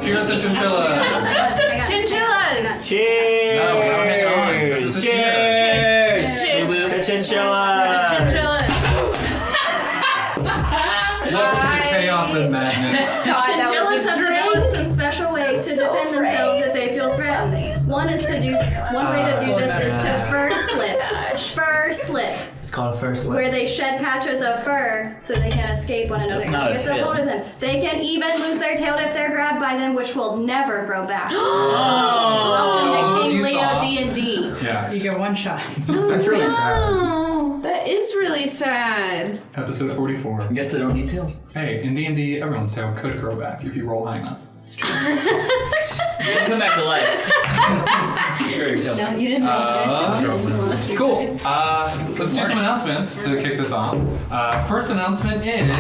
Cheers to chinchillas. Chinchillas. Cheers. No, we're not hanging on. This is a cheers. Cheers. To chinchillas. Chinchillas. Welcome to chaos and madness. Chinchillas have developed some special ways to defend themselves if they feel threatened. One way to do this is to fur slip. Fur slip. It's called a first slip. Where they shed patches of fur so they can escape one another. That's not a Get a hold of them. They can even lose their tail if they're grabbed by them, which will never grow back. Welcome to King Leo D&D. Yeah. You get one shot. That's really sad. Oh, that is really sad. Episode 44. I guess they don't need tails. Hey, in D&D, everyone's tail could grow back if you roll high enough. Come back to life. No, you didn't make it. Cool. Let's do some announcements to kick this off. First announcement is...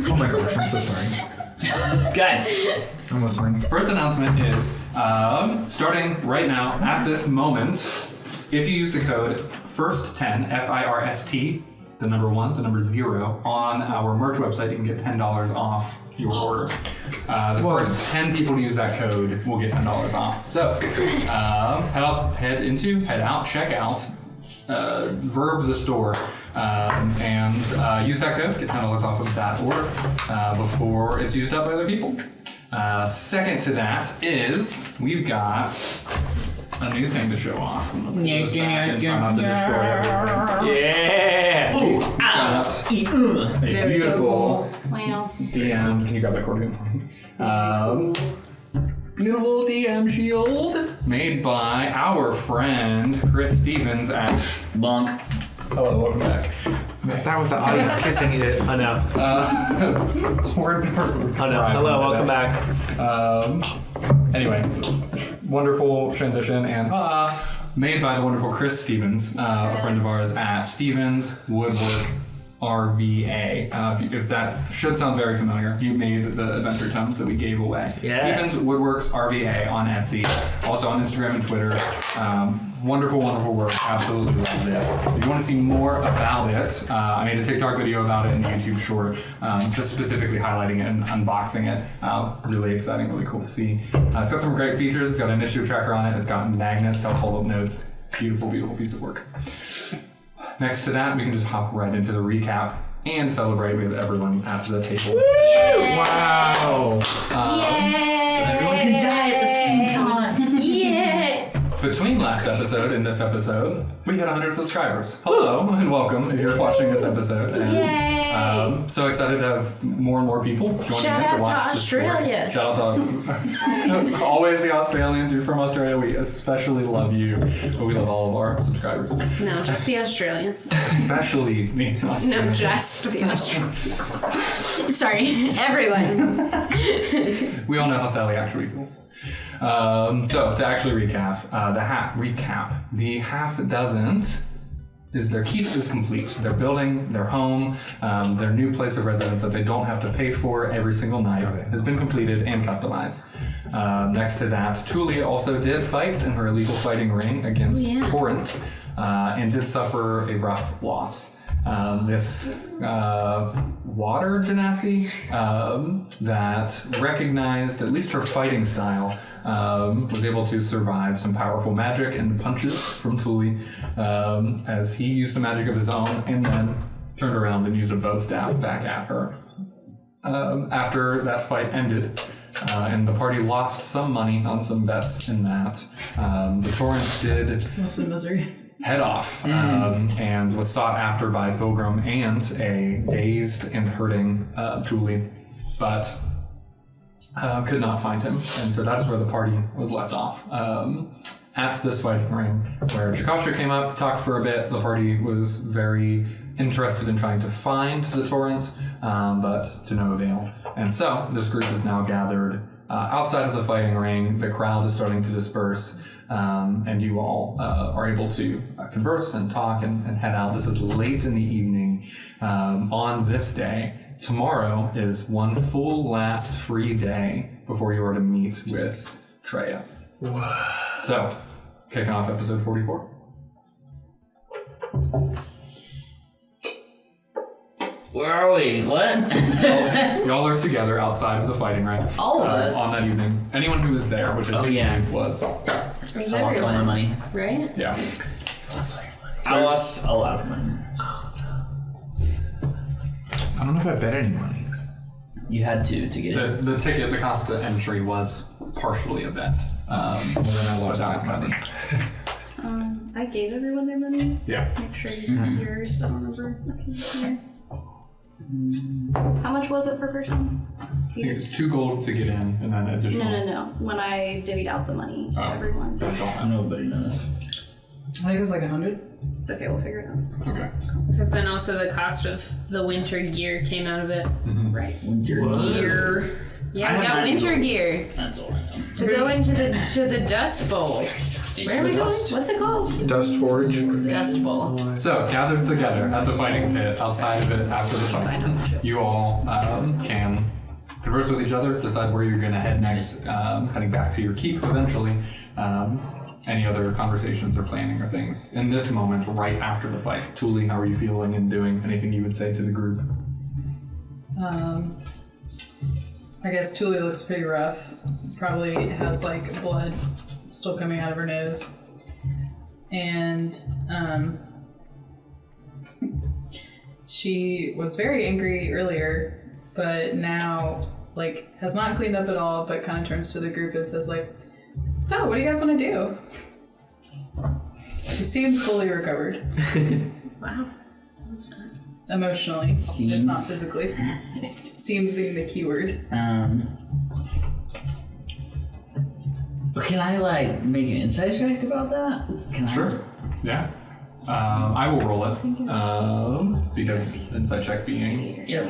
Oh my gosh, I'm so sorry. Guys, I'm listening. First announcement is, starting right now, at this moment, if you use the code FIRST10, F-I-R-S-T, the number 1, the number 0, on our merch website, you can get $10 off your order. The first 10 people to use that code will get $10 off. So, head out, check out, Verb the store, and use that code, get $10 off of that order before it's used up by other people. Second to that is we've got a new thing to show off. Yeah. A beautiful Wow. DM. Can you grab that accordion for me? Beautiful DM shield made by our friend Chris Stevens at bonk. Hello, welcome back. That was the audience kissing it. I know. We're Hello, welcome back. Anyway, wonderful transition and made by the wonderful Chris Stevens, a friend of ours at Stevens Woodwork RVA. If that should sound very familiar, he made the adventure tomes that we gave away. Yes. Stevens Woodworks RVA on Etsy, also on Instagram and Twitter. Wonderful, wonderful work. Absolutely love this. If you want to see more about it, I made a TikTok video about it and a YouTube short, just specifically highlighting it and unboxing it. Really exciting, really cool to see. It's got some great features. It's got an initiative tracker on it. It's got magnets to hold up notes. Beautiful, beautiful piece of work. Next to that, we can just hop right into the recap and celebrate with everyone at the table. Yeah. Wow. Yeah. So everyone can die at the same time. Yeah. Between last episode and this episode, we had 100 subscribers. Hello and welcome if you're watching this episode. And, Yay. so excited to have more and more people joining Shout in out to to watch the story. Australia. Shout out to always the Australians. You're from Australia. We especially love you, but we love all of our subscribers. No, just the Australians. Especially the Australians. No, just the Australians. Sorry, everyone. We all know how Sally actually feels. So to actually recap, the half doesn't is their keep is complete. Their building, their home, their new place of residence that they don't have to pay for every single night has been completed and customized. Next to that, Tulia also did fight in her illegal fighting ring against Torrent and did suffer a rough loss. This water genasi that recognized at least her fighting style was able to survive some powerful magic and punches from Tuli as he used some magic of his own and then turned around and used a bow staff back at her. After that fight ended, and the party lost some money on some bets in that, the Torrent did Mostly misery. head off and was sought after by Pilgrim and a dazed and hurting Tuli, but could not find him. And so that is where the party was left off. At this fighting ring, where Chakasha came up, talked for a bit, the party was very interested in trying to find the Torrent, but to no avail. And so this group is now gathered outside of the fighting ring. The crowd is starting to disperse, and you all are able to converse and talk and head out. This is late in the evening on this day. Tomorrow is one full last free day before you are to meet with Treya. So, kicking off episode 44. Where are we? What? Y'all are together outside of the fighting, right? All of us? On that evening. Anyone who was there, which I think was. There's I lost all my everyone, money. right? Yeah. I lost a lot of money. I don't know if I bet any money. You had to get it. The ticket, the cost of entry was partially a bet. Well, then I lost that was my money. I gave everyone their money. Yeah. Make sure you have yours. I don't remember. Here. How much was it per person? I think it's 2 gold to get in, and then additional. No. When I divvied out the money to Oh. everyone. Nobody knows. I think it was like 100. It's okay, we'll figure it out. Okay. Because then also the cost of the winter gear came out of it. Right. Gear. Yeah, we got winter gear That's all right. to go into the Dust Bowl. Where are we going? What's it called? Dust Forge. Dust Bowl. So, gathered together at the fighting pit, outside of it, after the fight, you all can converse with each other, decide where you're going to head next, heading back to your keep eventually. Any other conversations or planning or things in this moment, right after the fight. Tuli, how are you feeling and doing? Anything you would say to the group? I guess Tuli looks pretty rough. Probably has like blood still coming out of her nose. And she was very angry earlier, but now like has not cleaned up at all, but kind of turns to the group and says like, so what do you guys want to do? She seems fully recovered. Wow. That's nice. Emotionally, if Seems. not physically. Seems being the key word. Can I like make an insight check about that? Can I? Yeah. I will roll it because insight check being. Yep.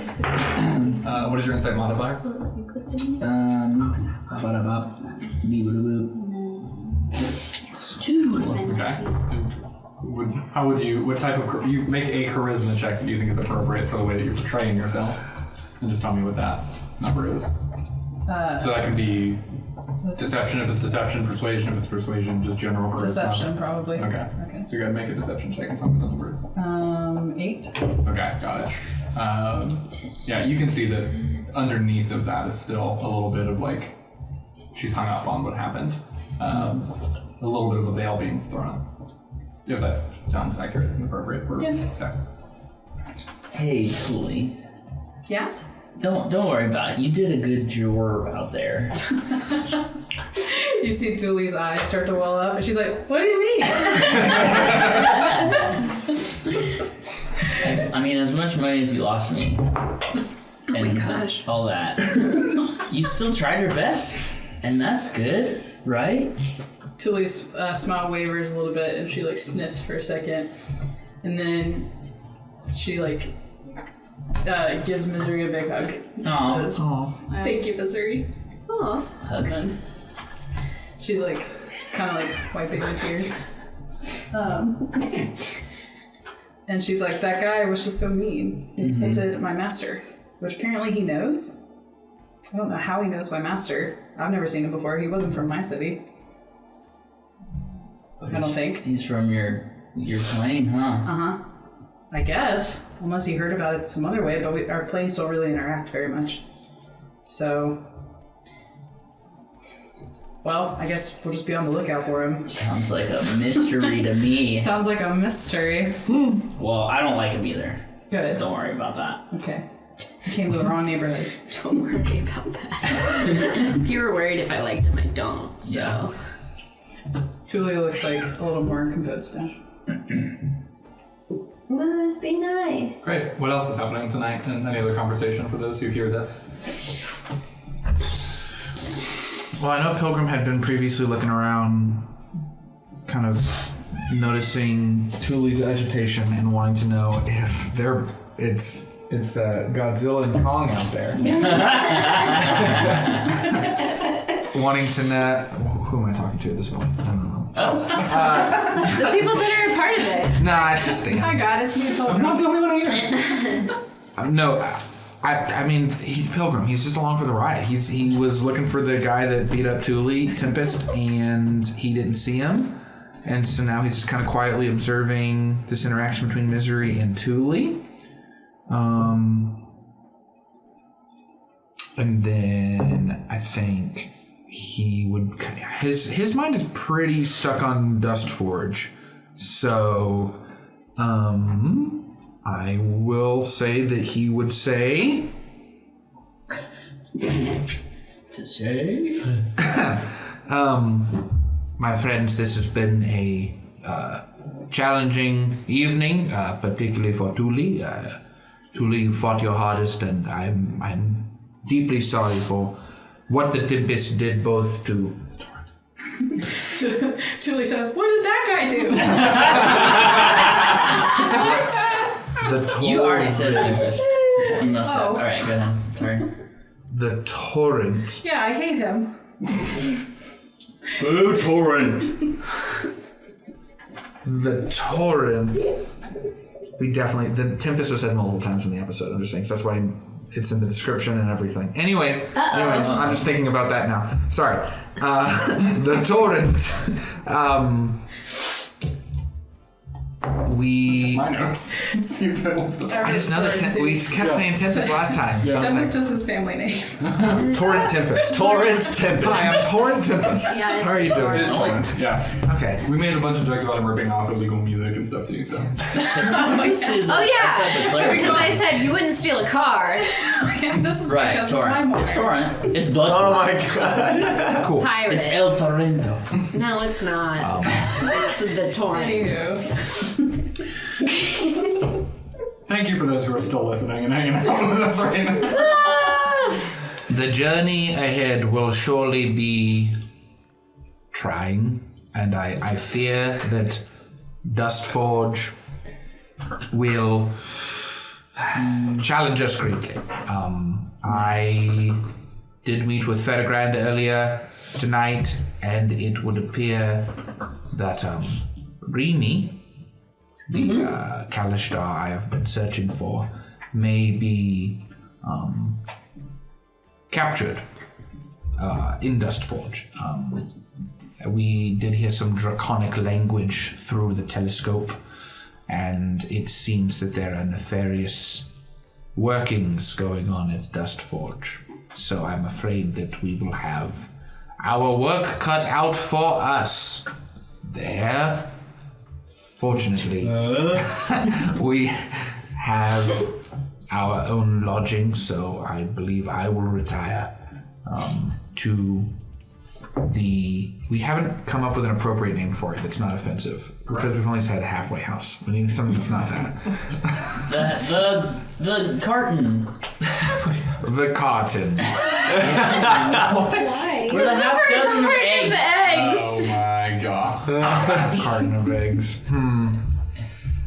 What is your insight modifier? About 2. Okay. What type of, you make a charisma check that you think is appropriate for the way that you're portraying yourself, and just tell me what that number is. So that can be deception if it's deception, persuasion if it's persuasion, just general charisma. Deception, probably. Okay. So you gotta make a deception check and tell me what the number is. 8. Okay, got it. Yeah, you can see that underneath of that is still a little bit of like, she's hung up on what happened. A little bit of a veil being thrown up. If that sounds accurate and appropriate for. Yeah. Okay. Hey, Tuli. Yeah? Don't worry about it. You did a good job out there. You see Tuli's eyes start to well up, and she's like, what do you mean? As much money as you lost me. And gosh. all that. You still tried your best. And that's good, right? Tuli's smile wavers a little bit, and she like sniffs for a second, and then she like gives Missouri a big hug. And says, thank you, Missouri. Oh. And then she's like kind of like wiping the tears. And she's like, that guy was just so mean. He insulted my master, which apparently he knows. I don't know how he knows my master. I've never seen him before. He wasn't from my city. I don't think. He's from your plane, huh? Uh-huh. I guess. Unless he heard about it some other way, but our planes don't really interact very much. So... well, I guess we'll just be on the lookout for him. Sounds like a mystery to me. Sounds like a mystery. Well, I don't like him either. Good. Don't worry about that. Okay. You came to the wrong neighborhood. Don't worry about that. If you were worried if I liked him, I don't. So. Yeah. Tuli looks like a little more composed now. Must be nice. Great. What else is happening tonight? And any other conversation for those who hear this? Well, I know Pilgrim had been previously looking around, kind of noticing Tuli's agitation and wanting to know if it's Godzilla and Kong out there. Wanting to know, who am I talking to at this point? I don't know. Us. The people that are a part of it. Nah, it's just Dan. Hi, God, it's me, Pilgrim. I'm not the only one here. No, I mean, he's Pilgrim. He's just along for the ride. He was looking for the guy that beat up Tuli, Tempest, and he didn't see him. And so now he's just kind of quietly observing this interaction between Misery and Tuli. And then I think he would. His mind is pretty stuck on Dustforge, so I will say that he would say. To say? My friends, this has been a challenging evening, particularly for Thule. Thule, you fought your hardest, and I'm deeply sorry for what the Tempest did both to... Thule says, "What did that guy do?" You already said Tempest. You must have. Alright, go ahead. Sorry. The Torrent. Yeah, I hate him. Boo Torrent. The Torrent. We definitely... The Tempest was said multiple times in the episode, I'm just saying, so that's why it's in the description and everything. Anyways, I'm just thinking about that now. Sorry. The Torrent. My notes. See if it wants to talk. I just know that we kept saying Tempest last time. So I was Tempest is his family name. like, Torrent Tempest. Torrent Tempest. Hi, I'm Torrent Tempest. Yeah, it's How are you doing? It is Torrent, yeah. Okay. We made a bunch of jokes about him ripping off illegal music and stuff too, so. Tempest is Oh a type of yeah, cleric. because I said you wouldn't steal a car. This is Right, because of my Torrent. mom. It's Torrent. It's Blood Oh Torrent. my god. Cool. Pirate. It's El Torrento. No, it's not. It's the torrent. Anywho. Thank you for those who are still listening and hanging out with us right now. The journey ahead will surely be trying, and I fear that Dustforge will challenge us greatly. I did meet with Ferdigrand earlier tonight, and it would appear that Remy, the Kalishtar I have been searching for, may be captured in Dustforge. We did hear some draconic language through the telescope, and it seems that there are nefarious workings going on at Dustforge. So I'm afraid that we will have our work cut out for us there. Fortunately, we have our own lodging, so I believe I will retire to the... We haven't come up with an appropriate name for it that's not offensive, because we've only said a halfway house. We need something that's not that. The carton. The cotton. Why? With a half dozen of eggs. Oh my god. Carton of eggs.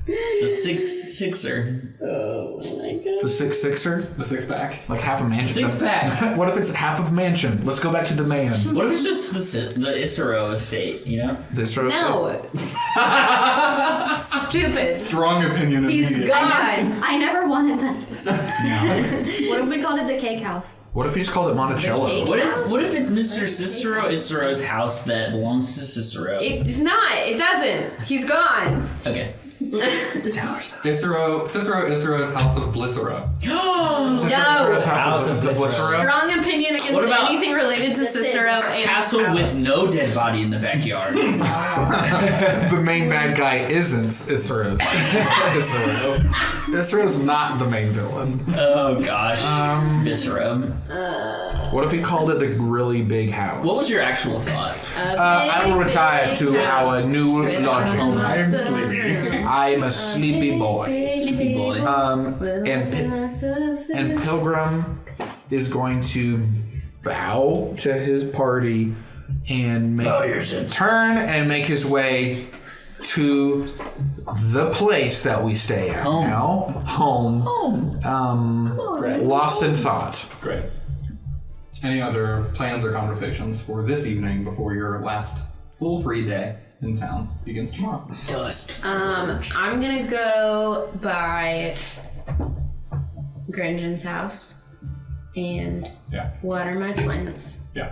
The sixer. The sixer? The six pack. Like half a mansion. Six pack. What if it's half of a mansion? Let's go back to the man. What if it's just the Isero estate, you know? This roast. No. Stupid. Strong opinion He's immediately. gone. I never wanted this. What if we called it the Cake House? What if he just called it Monticello? The What if it's Mr. Cicero's house that belongs to Cicero? It's not. It doesn't. He's gone. Okay. Cicero's House of Blissero. Cicero's House of the Blissero. Blissero. Strong opinion against What about- anything related to Cicero and Castle house. with no dead body in the backyard. The main bad guy isn't Cicero's. Cicero's not the main villain. Oh gosh. Cicero. What if he called it the really big house? What was your actual thought? I will retire to our new lodging. I'm sleepy. I'm a sleepy boy. Sleepy boy. And Pilgrim is going to bow to his party and turn and make his way to the place that we stay at Home. now. Home. Lost in thought. Great. Any other plans or conversations for this evening before your last full free day in town begins tomorrow? Dust. I'm gonna go by Grenjan's house and Yeah. water my plants Yeah.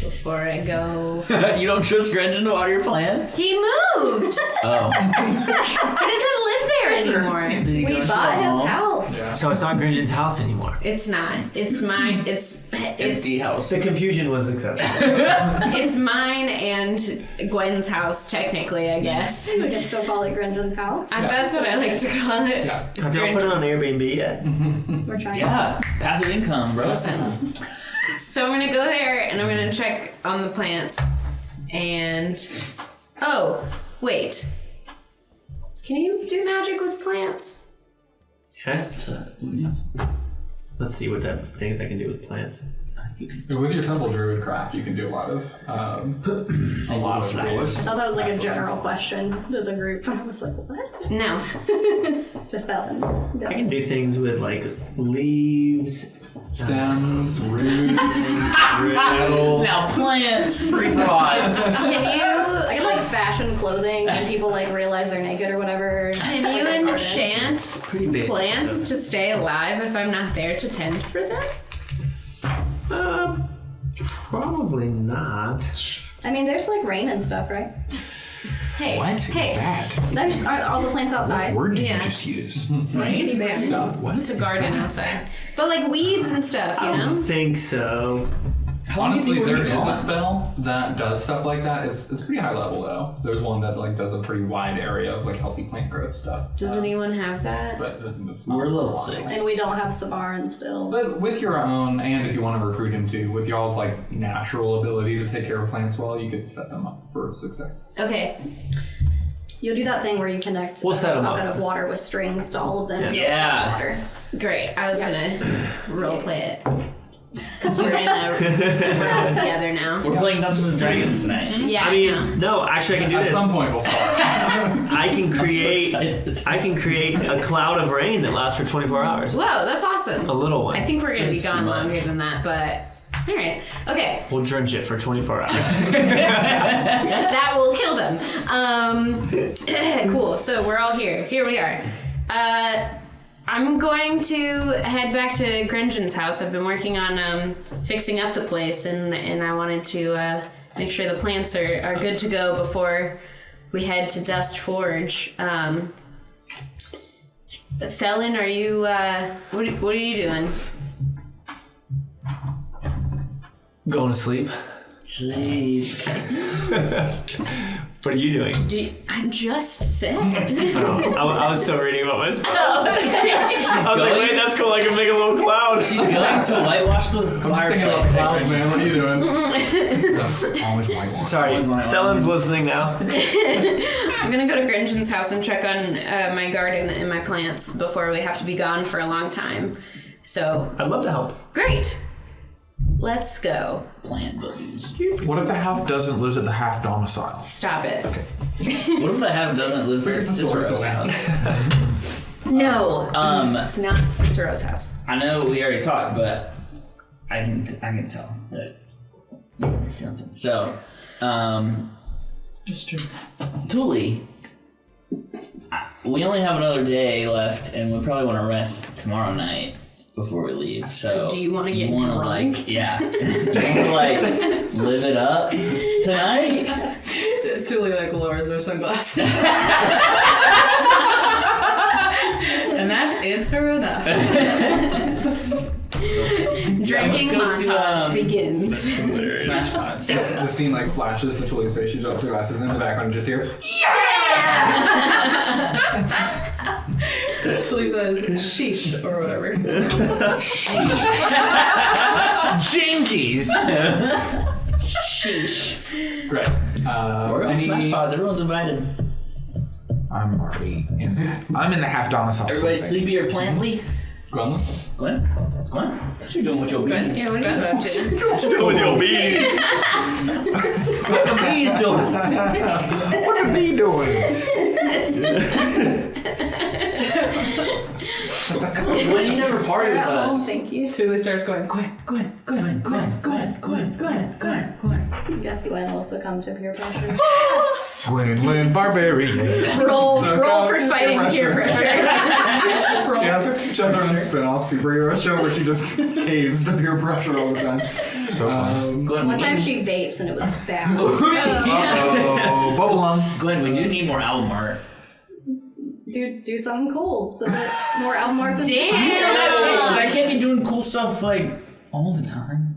before I go. You don't trust Grenjan to water your plants? He moved. Oh. He doesn't live there anymore. Did he We go bought to his home? house. Yeah. So it's not Gringen's house anymore. It's not. It's mine. It's Empty house. The confusion was acceptable. it's mine and Gwen's house, technically, I guess. We can still call it Gringen's house. That's what I like to call it. Yeah. It's Have y'all put it on Gringen's. Airbnb yet? We're trying. Yeah, passive income, bro. Listen. So I'm gonna go there and I'm gonna check on the plants. And oh, wait. Can you do magic with plants? Yes. Let's see what type of things I can do with plants. With your simple druid craft, you can do a lot of flowers. I thought that was like a general question to the group. I was like, what? No. Just that one. I can do things with like leaves, stems, roots, petals. Now plants, pretty broad. Can you I can like fashion clothing and people like realize they're naked or whatever. can you enchant pretty basic plants stuff. to stay alive if I'm not there to tend for them? Probably not. I mean, there's like rain and stuff, right? Hey, What is hey, that? There's are all the plants outside. What word did Yeah. you just use? rain Stuff. What It's a is garden that? outside, but like weeds and stuff, you I know. don't think so. Honestly, there is gone? a spell that does stuff like that. It's pretty high level though. There's one that like does a pretty wide area of like healthy plant growth stuff. Does anyone have that? But it's not We're level a lot. 6. And we don't have Savarin still. But with your own, and if you want to recruit him too, with y'all's like natural ability to take care of plants well, you could set them up for success. Okay. You'll do that thing where you connect We'll set 'em a up. bucket of water with strings to all of them. and Yeah. they'll water. Great. I was gonna role play it because we're in a room together now. We're playing Dungeons and Dragons tonight. Yeah, I mean, no, actually I can do At this. some point, we'll start. I can So create excited. I can create a cloud of rain that lasts for 24 hours. Whoa, that's awesome. A little one. I think we're gonna be That's gone too much. longer than that, but all right. Okay, We'll drench it for 24 hours. that will kill them. Cool. So we're all here. Here we are. I'm going to head back to Gringen's house. I've been working on fixing up the place, and I wanted to make sure the plants are good to go before we head to Dust Forge. Felon, are you? What are you doing? Going to sleep. Sleep. What are you doing? I'm just sick. Oh, I was still reading about my spells. Oh, okay. I was like, going- wait, that's cool. I can make a little cloud. She's going to whitewash the I'm just thinking about fireplace. clouds, man. What are you doing? Always white one. Sorry, Always my Dylan's listening now. I'm gonna go to Gringen's house and check on my garden and my plants before we have to be gone for a long time. So, I'd love to help. great. Let's go. Plant buttons. What if the half doesn't live at the half domicile? Stop it. What if the half doesn't live in Figure some source Cicero's of house? No. It's It's not Cicero's house. I know we already talked, but I can tell that you have something. So, That's true. Tuli, we only have another day left, and we probably want to rest tomorrow night before we leave. So, do you wanna get wanna, drunk? Like, yeah, you want to like live it up tonight? Tuli like lowers her sunglasses. And that's answer enough. Drinking let's go to, montage begins. Smash pots. The scene like flashes to Tully's face. She drops her glasses in the background and just hear. Tuli says sheesh or whatever. Jinkies! Sheesh. Great. We're on Smash pots. Everyone's invited. I'm already in. I'm in the half domicile. Everybody sleeping. sleepy or plantly? Grumman? Gwen? What you doing with your bees? Yeah, what are you up to? What you doing with your bees? What the bees doing? What are they doing? Gwen, you never partied with Oh, us. thank you. Tuli starts going, Gwen. Guess Gwen will succumb to peer pressure. Gwendolyn Barbarian. Roll So for go- fighting peer pressure. She has her own spin-off superhero show where she just caves to peer pressure all the time. So fun. Gwen, One we time do, she vapes and it was bad. Oh, bubble lung. Gwen, we do need more album art. do something cool so that more album arts. I can't be doing cool stuff like all the time.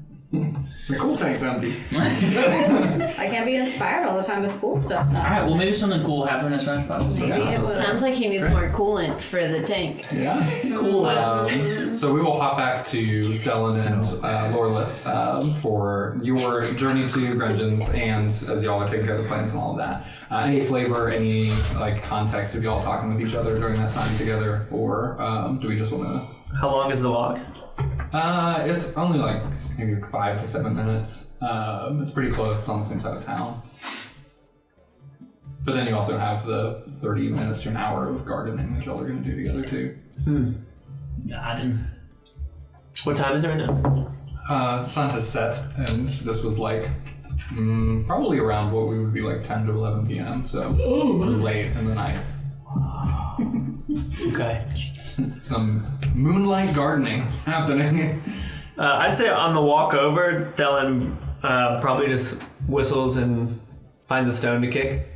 The cool tank's empty. I can't be inspired all the time if cool stuff's not. Alright, well maybe something cool happened in Smash Bros. Maybe it will. Sounds like he needs more coolant for the tank. Yeah. Cool. So we will hop back to Zelen and Lorelith for your journey to Grenjins, and as y'all are taking care of the plans and all of that. Any flavor, any like context of y'all talking with each other during that time together, or do we just want to? How long is the walk? It's only like maybe 5 to 7 minutes. It's pretty close. It's on the same side of town. But then you also have the 30 minutes to an hour of gardening that y'all are going to do together too. God. What time is it right now? Sun has set, and this was like probably around what we would be like 10 to 11 p.m. So late in the night. Okay. Some moonlight gardening happening. I'd say on the walk over, Thelen probably just whistles and finds a stone to kick.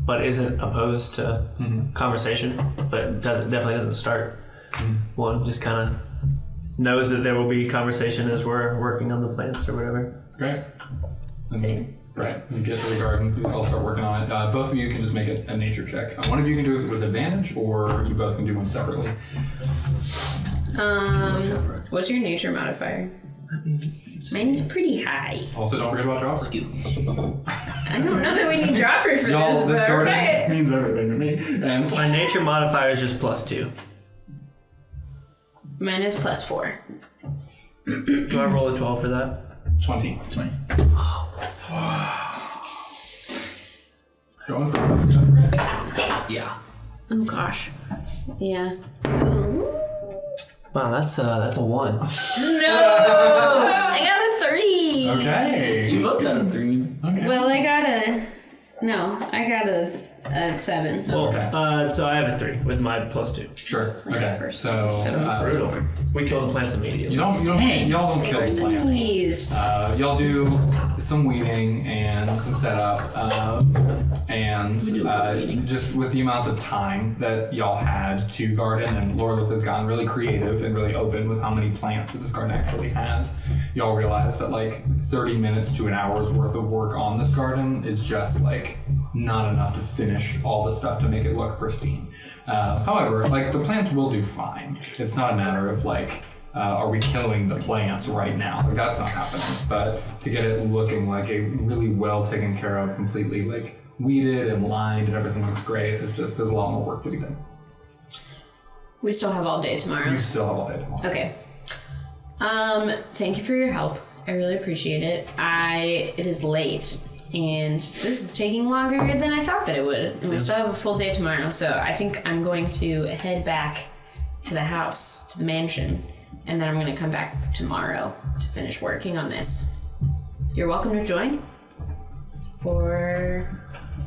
But isn't opposed to conversation, but definitely doesn't start one. Just kind of knows that there will be conversation as we're working on the plants or whatever. Great. Right. You get to the garden. You all start working on it. Both of you can just make a nature check. One of you can do it with advantage, or you both can do one separately. What's your nature modifier? Mine's pretty high. Also, don't forget about dropper. I don't know that we need dropper for Y'all, this, this but garden okay. means everything to me. And My nature modifier is just +2. Mine is +4. Do I roll a 12 for that? 20. 20. Going for it. Yeah. Oh gosh. Yeah. Wow, that's a 1. I got a 3. Okay. You both got a 3. Okay. Well, I got a 7. Well, Okay. so I have a 3 with my +2. Sure. Okay. So Brutal. We kill the plants immediately. y'all don't kill the plants. Please. Y'all do some weeding and some setup, and just with the amount of time that y'all had to garden, and Lorelith has gotten really creative and really open with how many plants that this garden actually has. Y'all realize that like 30 minutes to an hour's worth of work on this garden is just like not enough to finish all the stuff to make it look pristine. However, like the plants will do fine. It's not a matter of like, are we killing the plants right now? Like that's not happening. But to get it looking like a really well taken care of, completely like weeded and lined and everything looks great, it's just there's a lot more work to be done. We still have all day tomorrow. You still have all day tomorrow. Okay. Thank you for your help. I really appreciate it. It is late, and this is taking longer than I thought that it would. And we still have a full day tomorrow, so I think I'm going to head back to the house, to the mansion, and then I'm going to come back tomorrow to finish working on this. You're welcome to join.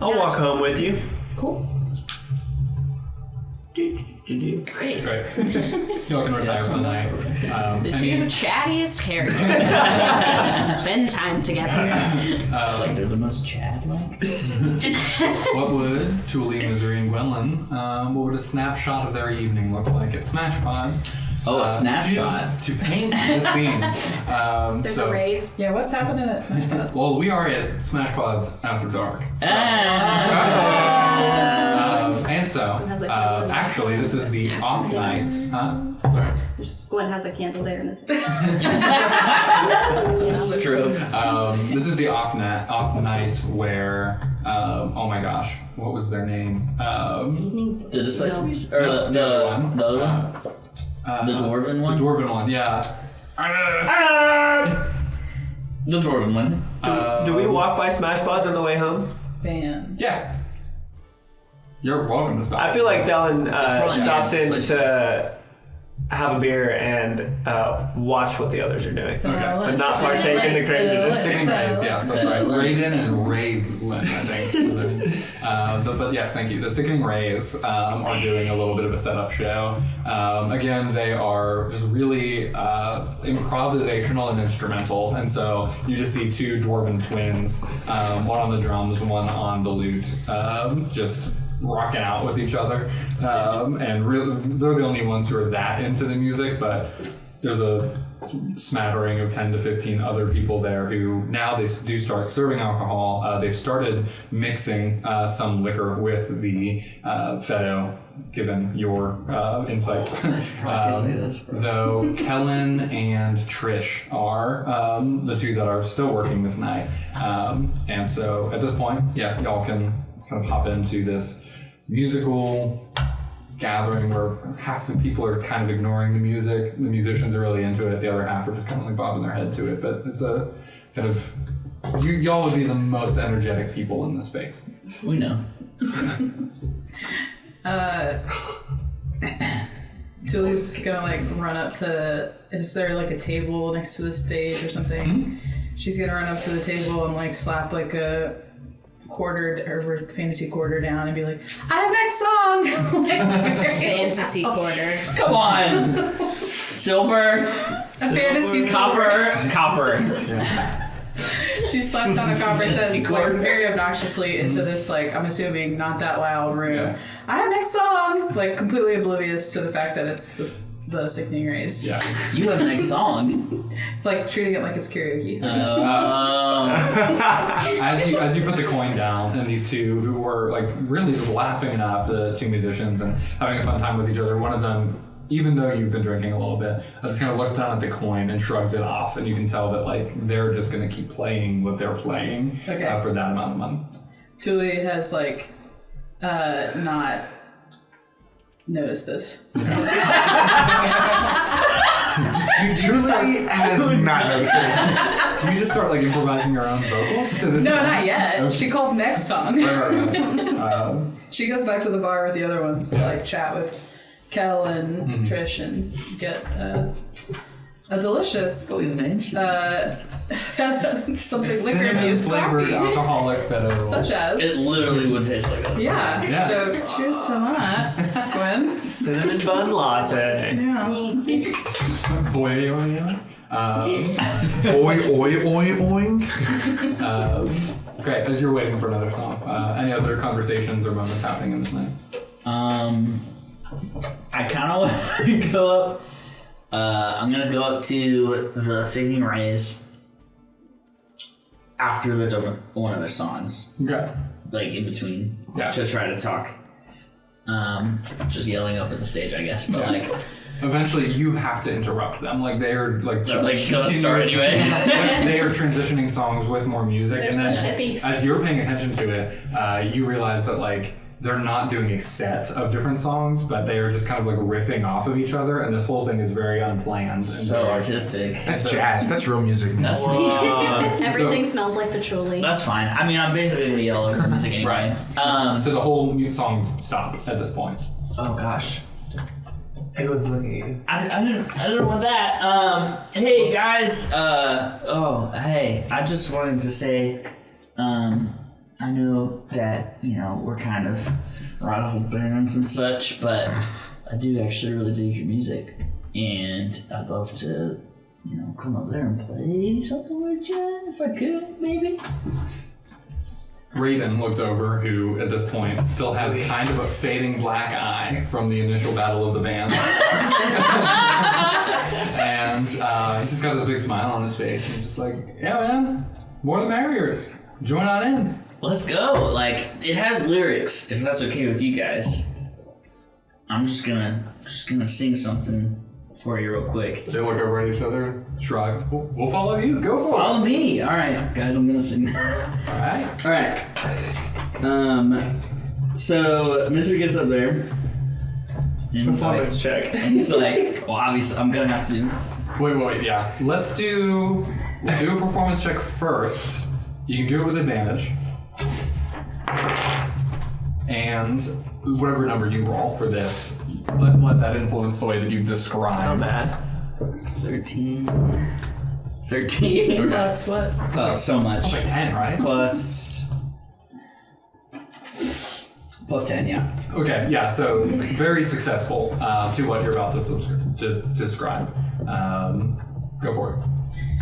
I'll walk home with you. Cool. Great. Great. Y'all can retire for the night. The two chattiest characters. Spend time together. Like they're the most Chad-like. What would Tuli, Misery, and Gwendolyn, what would a snapshot of their evening look like at Smash Pods? Oh, a snapshot. To paint the scene. There's a raid. Yeah, what's happening at Smash Pods? Well, we are at Smash Pods After Dark. So, and so, actually, this is the off night. Huh? Sorry. Gwen has a candle there in his It's true. This is the off night where, oh my gosh, what was their name? The Displace or the other one? The dwarven one? The dwarven one, yeah. The dwarven one. Do we walk by Smash Pods on the way home? Band. Yeah. You're welcome to stop. I feel like Thelen probably stops in nice. to have a beer and watch what the others are doing. Okay. But not partake in the craziness. Sticking Rays, yes, that's right. Raiden and Raylin, I think. But yes, thank you. The Sickening Rays are doing a little bit of a setup show. Again, they are just really improvisational and instrumental, and so you just see two dwarven twins, one on the drums, one on the lute, just rocking out with each other, and they're the only ones who are that into the music. But there's a smattering of 10 to 15 other people there who now they do start serving alcohol. They've started mixing some liquor with the Fedo, given your insights. Though Kellen and Trish are the two that are still working this night. And so at this point, yeah, y'all can kind of hop into this musical gathering where half the people are kind of ignoring the music. The musicians are really into it. The other half are just kind of like bobbing their head to it. But it's a kind of... Y'all would be the most energetic people in the space. We know. Tully's gonna like run up to... Is there like a table next to the stage or something? Mm-hmm. She's gonna run up to the table and like slap like a quarter or fantasy quarter down and be like, I have next song. Fantasy quarter. Come on. Silver. A fantasy Copper. Yeah. She slaps down a copper, says like very obnoxiously into this like, I'm assuming not that loud room. Yeah. I have next song. Like completely oblivious to the fact that it's the sickening race. Yeah. You have a next song. Like treating it like it's karaoke. As you put the coin down, and these two who were like really just laughing it up, the two musicians, and having a fun time with each other. One of them, even though you've been drinking a little bit, just kind of looks down at the coin and shrugs it off, and you can tell that like they're just going to keep playing what they're playing for that amount of money. Tuli has like not noticed this. Tuesday has not noticed it. Do you just start like improvising your own vocals to this? No, song? not yet. Okay. She called next song. Right. She goes back to the bar with the other ones to like chat with Kel and Trish and get a delicious What was his name? something liquor Cinnamon infused flavored coffee. alcoholic Fedo. Such as It literally would taste like this. yeah. So cheers to that, Gwen. Cinnamon bun latte. Yeah. Boy, Oink. great. As you're waiting for another song, any other conversations or moments happening in this night? I kind of want to go up. I'm gonna go up to the singing rays after they're done with one of their songs, Okay. like in between, Yeah. to try to talk. Just yelling up at the stage, I guess. But like, Eventually, you have to interrupt them. Like they're like that's like gonna start anyway. like, they are transitioning songs with more music, They're and then such hippies. as you're paying attention to it, you realize that like they're not doing a set of different songs, but they are just kind of like riffing off of each other, and this whole thing is very unplanned. And So artistic. That's jazz. That's real music. That's Everything smells like patchouli. That's fine. I mean, I'm basically gonna yell over the music anyway. So the whole song stops at this point. Oh gosh. Everyone's looking at you. I don't want that. Hey guys. Hey. I just wanted to say, I know that we're kind of rival bands and such, but I do actually really dig your music, and I'd love to, come up there and play something with you if I could, maybe. Raven looks over, who at this point still has kind of a fading black eye from the initial battle of the band. And he's just got this big smile on his face. And he's just like, yeah, man, more the merrier. Join on in. Let's go. Like, it has lyrics, if that's okay with you guys. I'm just gonna sing something for you real quick. They look over at each other, shrug. We'll follow you. Go for it. Follow me. All right, guys, I'm gonna sing. All right. All right. So Misery gets up there. And he's like, check. and he's like, well, obviously, I'm gonna have to. Wait, yeah. We'll do a performance check first. You can do it with advantage. And whatever number you roll for this, let that influence the way that you describe. Not bad. 13. 13. Plus what? Oh, so much. It's like 10, right? Plus 10, yeah. Okay, yeah, so very successful to what you're about to describe. Go for it.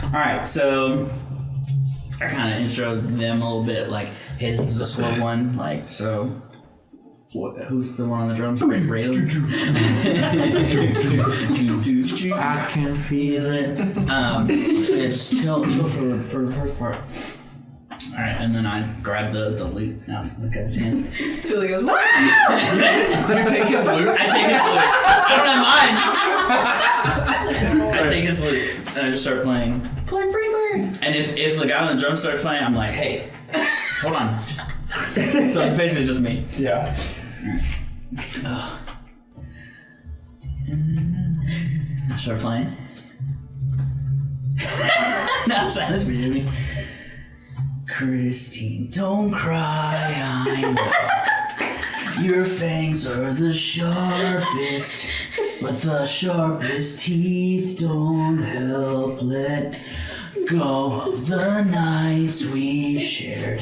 Alright, so I kind of intro them a little bit, like, hey, this is a slow one, like, so Who's the one on the drums? Raylan? I can feel it. So yeah, just chill for the first part. Alright, and then I grab the lute out of the guy's hand. Tully goes, You take his loot. I take his lute. I don't have mine! I take his lute and I just start playing. play Freebird. And if the guy on the drum starts playing, I'm like, hey, hold on. So it's basically just me. Yeah. Oh. I start playing. Now silence behind me. Christine, don't cry, I know. Your fangs are the sharpest, but the sharpest teeth don't help let go of the nights we shared.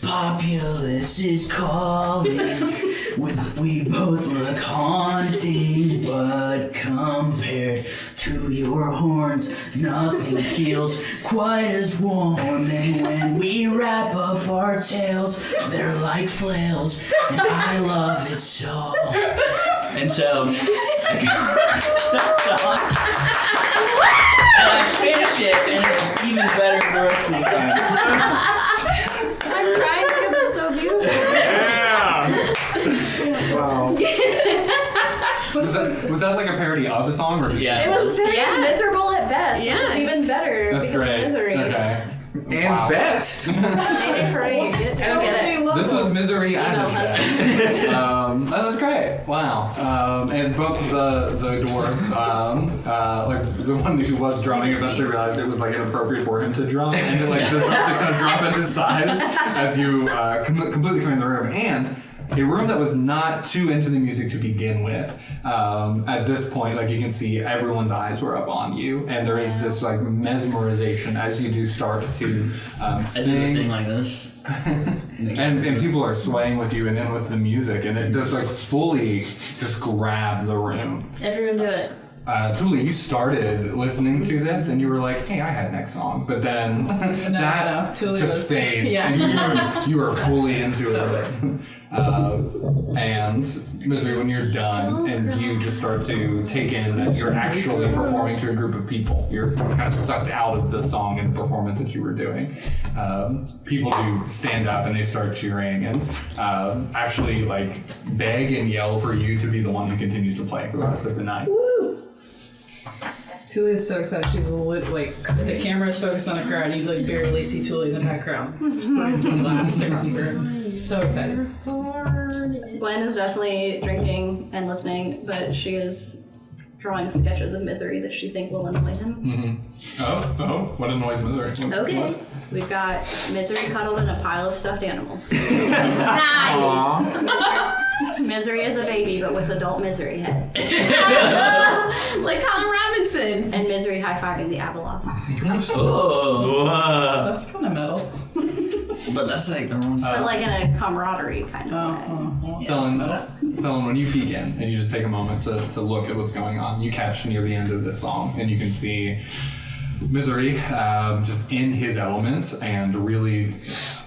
Populace is calling. We both look haunting, but compared to your horns, nothing feels quite as warm. And when we wrap up our tails, they're like flails, and I love it so. And so, I go that song, and I finish it, and it's even better the rest of the time. I'm crying because it's so beautiful. Wow. Was that like a parody of a song? Or Yeah. It was very Yeah. miserable at best, which Yeah. is even better That's because great. of misery. Okay. And best. Made it great. It's I don't get it. This was Misery and Email that was great. Wow. And both of the dwarves, like the one who was drumming eventually realized it was like inappropriate for him to drum, and then, like the drumsticks kind of drop at his sides as you completely come in the room. And a room that was not too into the music to begin with. At this point, like you can see everyone's eyes were up on you, and there is this like mesmerization as you do start to I do a sing. thing like this. And people are swaying with you and then with the music, and it does like fully just grab the room. Everyone do it. Tuli, you started listening to this and you were like, hey, I had next song. But then that Tuli just was- fades yeah. and you were fully into it. And Misery, when you're done and you just start to take in that you're actually performing to a group of people, you're kind of sucked out of the song and the performance that you were doing. People do stand up and they start cheering and actually like beg and yell for you to be the one who continues to play for the rest of the night. Tuli is so excited. She's like the camera is focused on a crowd, and you like barely see Tuli in the background. Sprinting laps across the room. So excited. Gwen is definitely drinking and listening, but she is drawing sketches of misery that she thinks will annoy him. Oh, what annoys Misery? Okay. What? We've got misery cuddled in a pile of stuffed animals. Nice. Misery is a baby, but with adult misery head. Like Colin Robinson. And misery high-fiving the Avalon. Oh, That's kind of metal. but that's like the wrong But like in a camaraderie kind of way. Felon, when you peek in and you just take a moment to look at what's going on, you catch near the end of this song and you can see Misery just in his element and really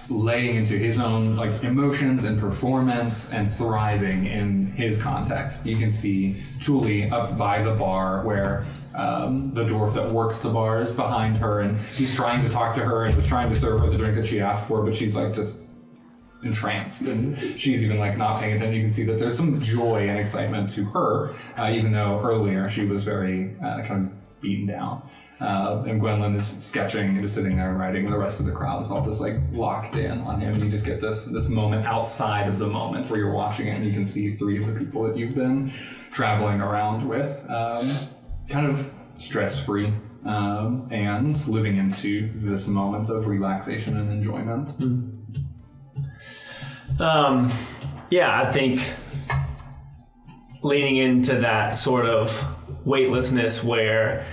laying into his own like emotions and performance and thriving in his context. You can see Tuli up by the bar where the dwarf that works the bar is behind her, and he's trying to talk to her and was trying to serve her the drink that she asked for, but she's like just entranced and she's even like not paying attention. You can see that there's some joy and excitement to her, even though earlier she was very kind of beaten down. And Gwendolyn is sketching and just sitting there and writing, and the rest of the crowd is all just like locked in on him, and you just get this moment outside of the moment where you're watching it and you can see three of the people that you've been traveling around with kind of stress-free and living into this moment of relaxation and enjoyment. Yeah, I think leaning into that sort of weightlessness where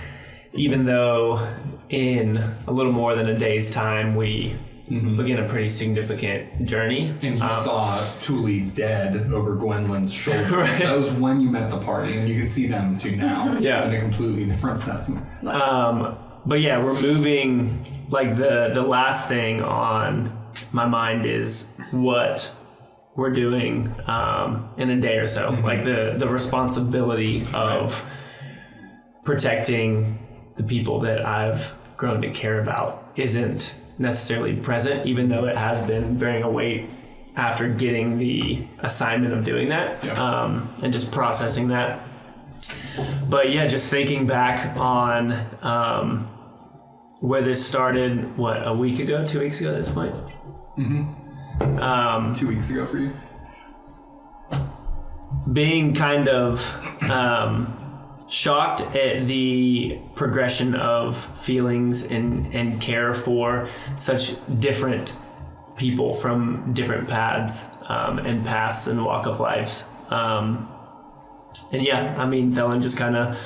even though in a little more than a day's time we begin a pretty significant journey. And you saw Tuli dead over Gwendolyn's shoulder. Right. That was when you met the party, and you can see them two now. Yeah. In a completely different setting. But yeah, removing like the last thing on my mind is what we're doing in a day or so. Like the responsibility of protecting the people that I've grown to care about isn't necessarily present, even though it has been bearing a weight after getting the assignment of doing that, and just processing that. But yeah, just thinking back on where this started, a week ago, 2 weeks ago at this point? 2 weeks ago for you. Being kind of shocked at the progression of feelings and care for such different people from different paths and paths and walk of lives. And yeah, I mean, Thelen just kind of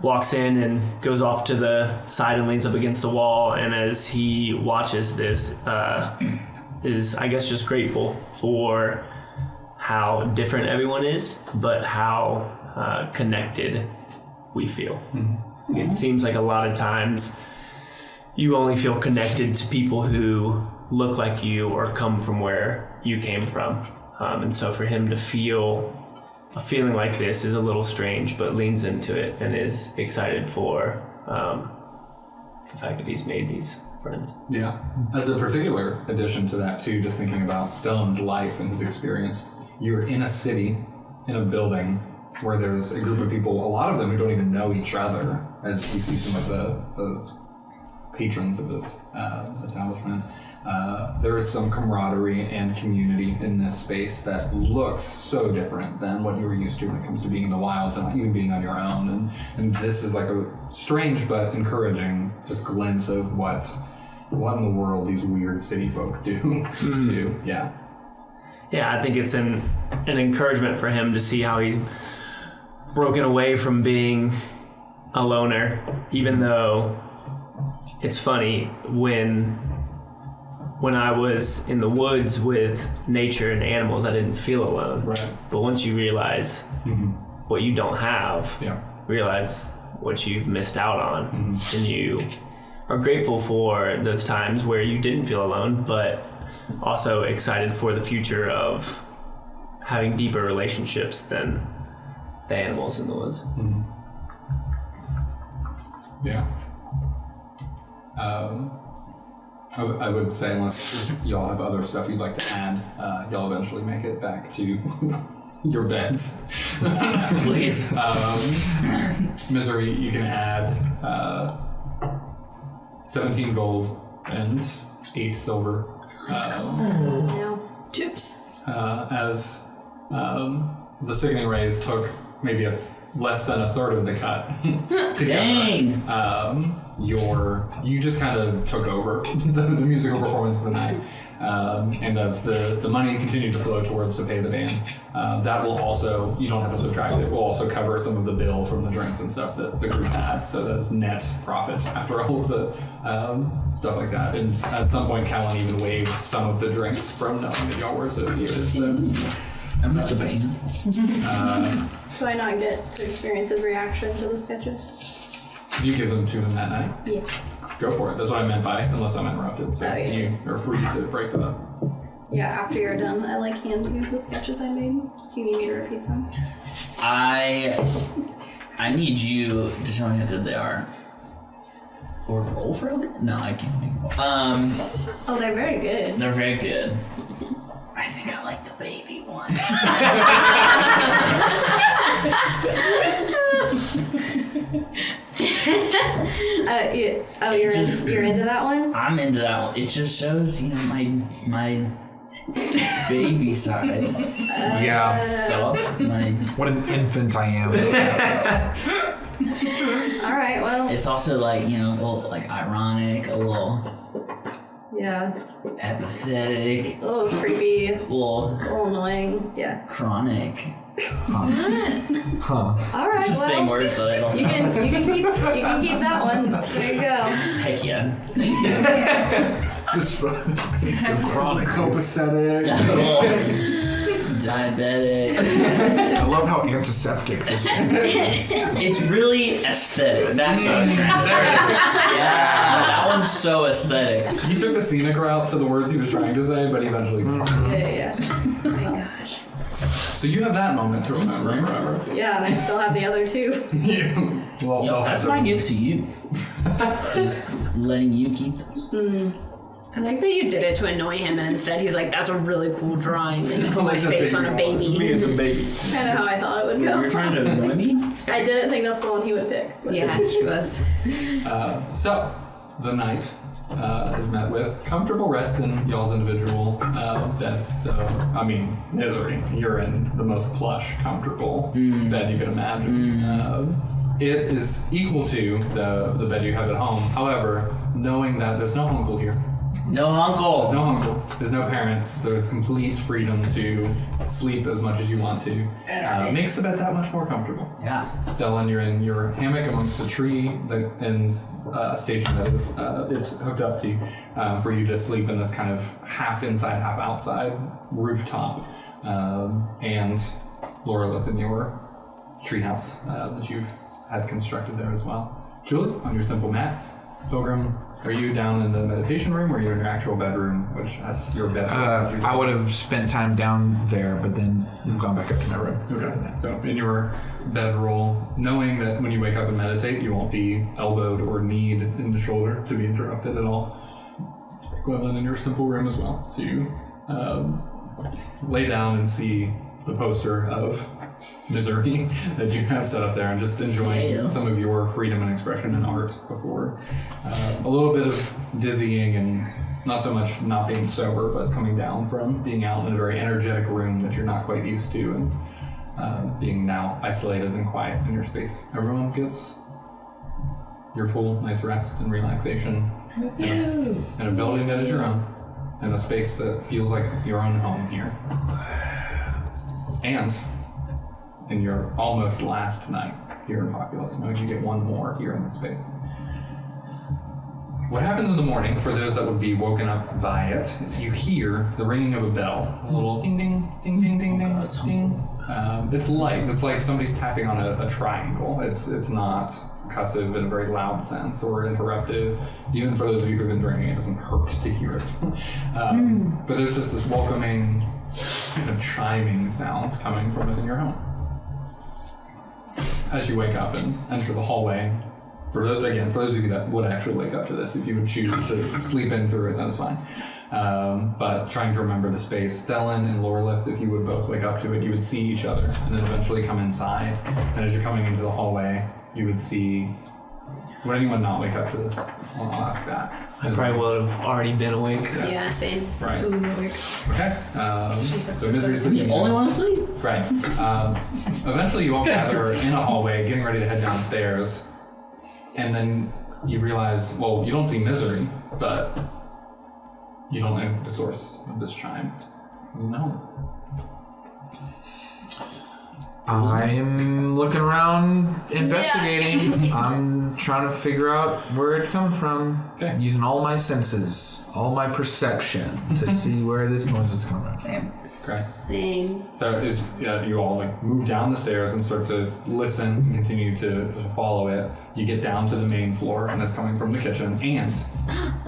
walks in and goes off to the side and leans up against the wall, and as he watches this, is, I guess, just grateful for how different everyone is, but how connected we feel. It seems like a lot of times you only feel connected to people who look like you or come from where you came from. And so for him to feel a feeling like this is a little strange, but leans into it and is excited for the fact that he's made these friends. Yeah. As a particular addition to that, too, just thinking about Zelen's life and his experience, you're in a city, in a building, where there's a group of people, a lot of them who don't even know each other, as you see some of the patrons of this establishment. There is some camaraderie and community in this space that looks so different than what you were used to when it comes to being in the wilds and even being on your own. And this is like a strange but encouraging just glimpse of what in the world these weird city folk do too. Yeah. Yeah, I think it's an encouragement for him to see how he's broken away from being a loner, even though it's funny when I was in the woods with nature and animals, I didn't feel alone. Right. But once you realize what you don't have, realize what you've missed out on, and you are grateful for those times where you didn't feel alone, but also excited for the future of having deeper relationships than the animals in the woods. Yeah. I would say, unless y'all have other stuff you'd like to add, y'all eventually make it back to your beds. Please. Misery, you can add 17 gold and 8 silver. Tips. As the sickening rays took maybe less than a third of the cut together. Dang. You just kind of took over the musical performance for the night. And as the money continued to flow towards to pay the band, that will also, you don't have to subtract it, will also cover some of the bill from the drinks and stuff that the group had. So that's net profit after all of the stuff like that. And at some point, Callan even waived some of the drinks from knowing that y'all were associated. So I'm not the bane. Do I not get to experience his reaction to the sketches? did you give them to him that night? Yeah. Go for it. That's what I meant by unless I'm interrupted. So you are free to break them up. Yeah, after you're done, I hand you the sketches I made. Do you need me to repeat them? I need you to tell me how good they are. Or roll for them? No, I can't make them. Oh, they're very good. They're very good. I think I like the baby one. You're into that one? I'm into that one. It just shows, my baby side. Yeah. So What an infant I am. All right. Well. it's also like, a little like ironic, a little Yeah. apathetic, A little creepy. A a little little annoying. Yeah. chronic. All right. It's the well. same words that I don't You know. can keep that one. There you go. Heck yeah. Just so chronic. Copacetic. Diabetic. I love how antiseptic this one is. It's really aesthetic. That's what I was trying to say. Yeah, that one's so aesthetic. He took the scenic route to the words he was trying to say, but eventually. Yeah. So you have that moment to remember forever. Yeah, and I still have the other two. Yeah. Well, Yo, that's my gift to you. Is letting you keep those. I like that you did it to annoy him, and instead he's like, "That's a really cool drawing that you put my face on a baby." It's a baby. Kind of how I thought it would go. You're trying to annoy me? I didn't think that's the one he would pick. Yeah, she was. So, the night is met with comfortable rest in y'all's individual beds. So, I mean, Misery, you're in the most plush, comfortable bed you could imagine. It is equal to the bed you have at home. However, knowing that there's no uncle here, No uncle. there's no uncle, there's no parents, there's complete freedom to sleep as much as you want to, makes the bed that much more comfortable. Yeah. Dylan, you're in your hammock amongst the tree and station that is it's hooked up to for you to sleep in this kind of half inside, half outside rooftop. And Laura lives in your treehouse that you've had constructed there as well. Julie, on your simple mat. Pilgrim, are you down in the meditation room or are you in your actual bedroom, which has your bed? I would have spent time down there, but then gone back up to my room. Okay. So in your bedroll, knowing that when you wake up and meditate, you won't be elbowed or kneed in the shoulder to be interrupted at all. Gwendolyn, in your simple room as well, to lay down and see the poster of Misery that you have set up there and just enjoying some of your freedom and expression in art before a little bit of dizzying and not so much not being sober, but coming down from being out in a very energetic room that you're not quite used to and being now isolated and quiet in your space. Everyone gets your full night's rest and relaxation in a building that is your own, in a space that feels like your own home here. And in your almost last night here in Populace, knowing you get one more here in this space. What happens in the morning, for those that would be woken up by it, you hear the ringing of a bell. A little ding, ding, ding, ding, ding, ding, ding. It's light. It's like somebody's tapping on a triangle. It's not cussive in a very loud sense or interruptive. Even for those of you who've been drinking, it doesn't hurt to hear it. But there's just this welcoming kind of chiming sound coming from within your home. As you wake up and enter the hallway, for those of you that would actually wake up to this, if you would choose to sleep in through it, that's fine. But trying to remember the space, Stellan and Lorelith, if you would both wake up to it, you would see each other and then eventually come inside. And as you're coming into the hallway, you would see. Would anyone not wake up to this? I'll ask that. I probably would have already been awake. Yeah, same. Right. Ooh, awake. Okay. So Misery's You only want to sleep? Right. Eventually you all gather in a hallway, getting ready to head downstairs. And then you realize, well, you don't see Misery, but you don't know the source of this chime. No. I'm looking around, investigating. I'm trying to figure out where it's coming from. Okay. Using all my senses, all my perception to see where this noise is coming from. Same. Same. So as you all like move down the stairs and start to listen and continue to follow it, you get down to the main floor and it's coming from the kitchen, and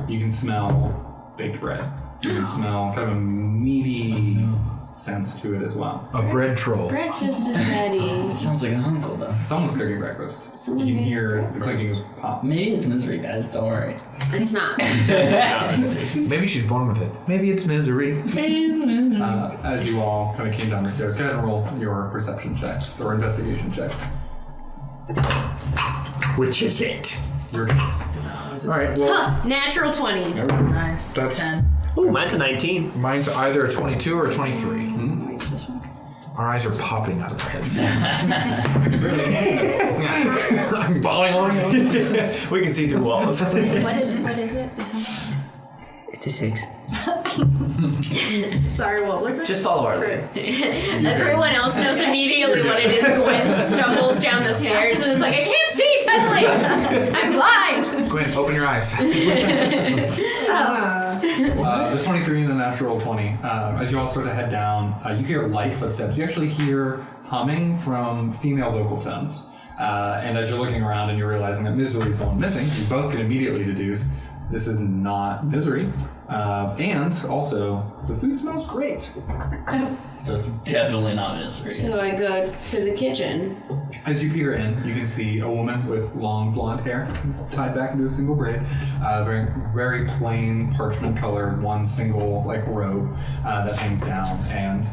you can smell baked bread. You can smell kind of a meaty sense to it as well. A bread troll. Breakfast is ready. It sounds like a uncle, though. Someone's cooking breakfast. Someone You can makes hear the clicking of pots. Maybe it's Misery, guys. Don't worry. It's not. Maybe she's born with it. Maybe it's misery. As you all kind of came down the stairs, go ahead and roll your perception checks or investigation checks. Which is it? Your guess. All right. Well, Natural 20. Nice. That's- 10. Ooh, mine's a 19. mine's either a 22 or a 23. Our eyes are popping out of our heads. I'm bawling on you. We can see through walls. What is it? It's a 6. Sorry, what was it? Just follow our lead. Everyone else knows immediately what it is. Gwen stumbles down the stairs and is like, I can't see suddenly. I'm blind. Gwen, open your eyes. The 23 and the natural 20. As you all start to head down, you hear light footsteps. You actually hear humming from female vocal tones. And as you're looking around and you're realizing that Misery's the one missing, you both can immediately deduce this is not Misery. And also, the food smells great. So it's definitely not misery. So I go to the kitchen. As you peer in, you can see a woman with long blonde hair tied back into a single braid, very, very plain parchment color, one single robe that hangs down, and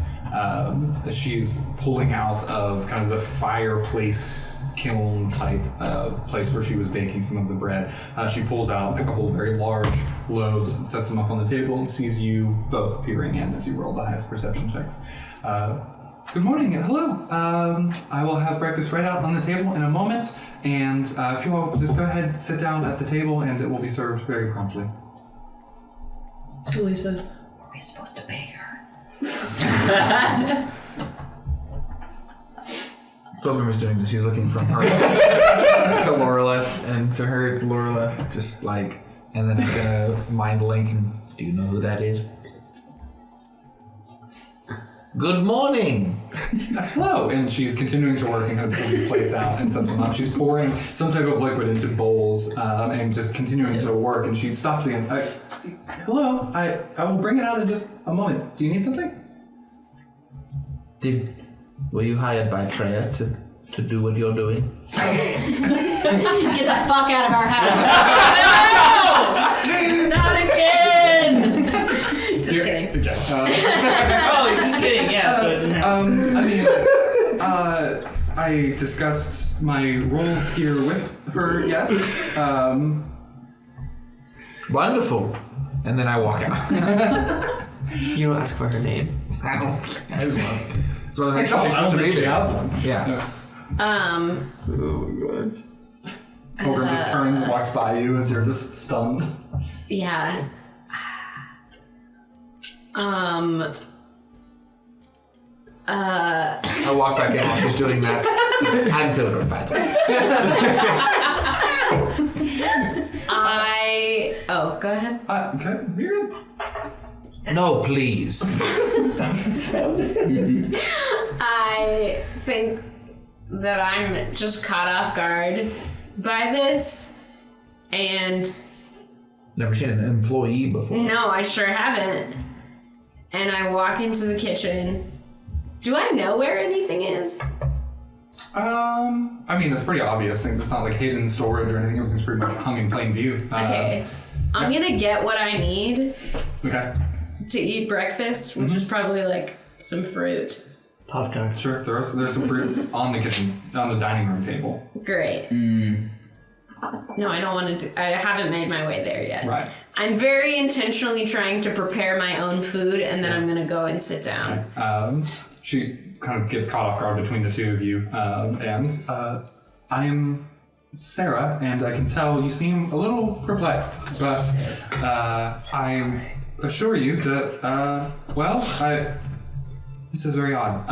she's pulling out of kind of the fireplace kiln type place where she was baking some of the bread. She pulls out a couple of very large loaves and sets them up on the table and sees you both peering in as you roll the highest perception checks. Good morning and hello. I will have breakfast right out on the table in a moment, and if you all just go ahead and sit down at the table and it will be served very promptly. Tuli said, Are we supposed to pay her? Pilgrim is doing this. He's looking from her to Loreleth and to her Loreleth, just and then I'm gonna mind link and do you know who that is? Good morning. Hello, and she's continuing to work and kind of pull these plates out and sets them up. She's pouring some type of liquid into bowls and just continuing to work. And she stops again. Hello, I will bring it out in just a moment. Do you need something? Were you hired by Treya to do what you're doing? Get the fuck out of our house. Not again! Just kidding. Okay. Oh, you're just kidding. Yeah, so it didn't happen. I discussed my role here with her, yes. Wonderful. And then I walk out. You don't ask for her name. I don't. It's one of the next I don't think she has one. Yeah. Oh my god. Pilgrim just turns and walks by you as you're just stunned. Yeah. I walk back in while she's doing that. I'm Pilgrim, by the way. Oh, go ahead. Okay, you're good. No, please. I think that I'm just caught off guard by this, and Never seen an employee before. no, I sure haven't. And I walk into the kitchen. Do I know where anything is? I mean, it's pretty obvious things. It's not like hidden storage or anything. Everything's pretty much hung in plain view. Okay. I'm gonna get what I need Okay. to eat breakfast, which is probably some fruit. Pop-Tart. Sure. There's some fruit on the dining room table. Great. No, I don't want to I haven't made my way there yet. Right. I'm very intentionally trying to prepare my own food, and then I'm gonna go and sit down. She kind of gets caught off guard between the two of you, and I'm Sarah, and I can tell you seem a little perplexed, but I assure you that, this is very odd.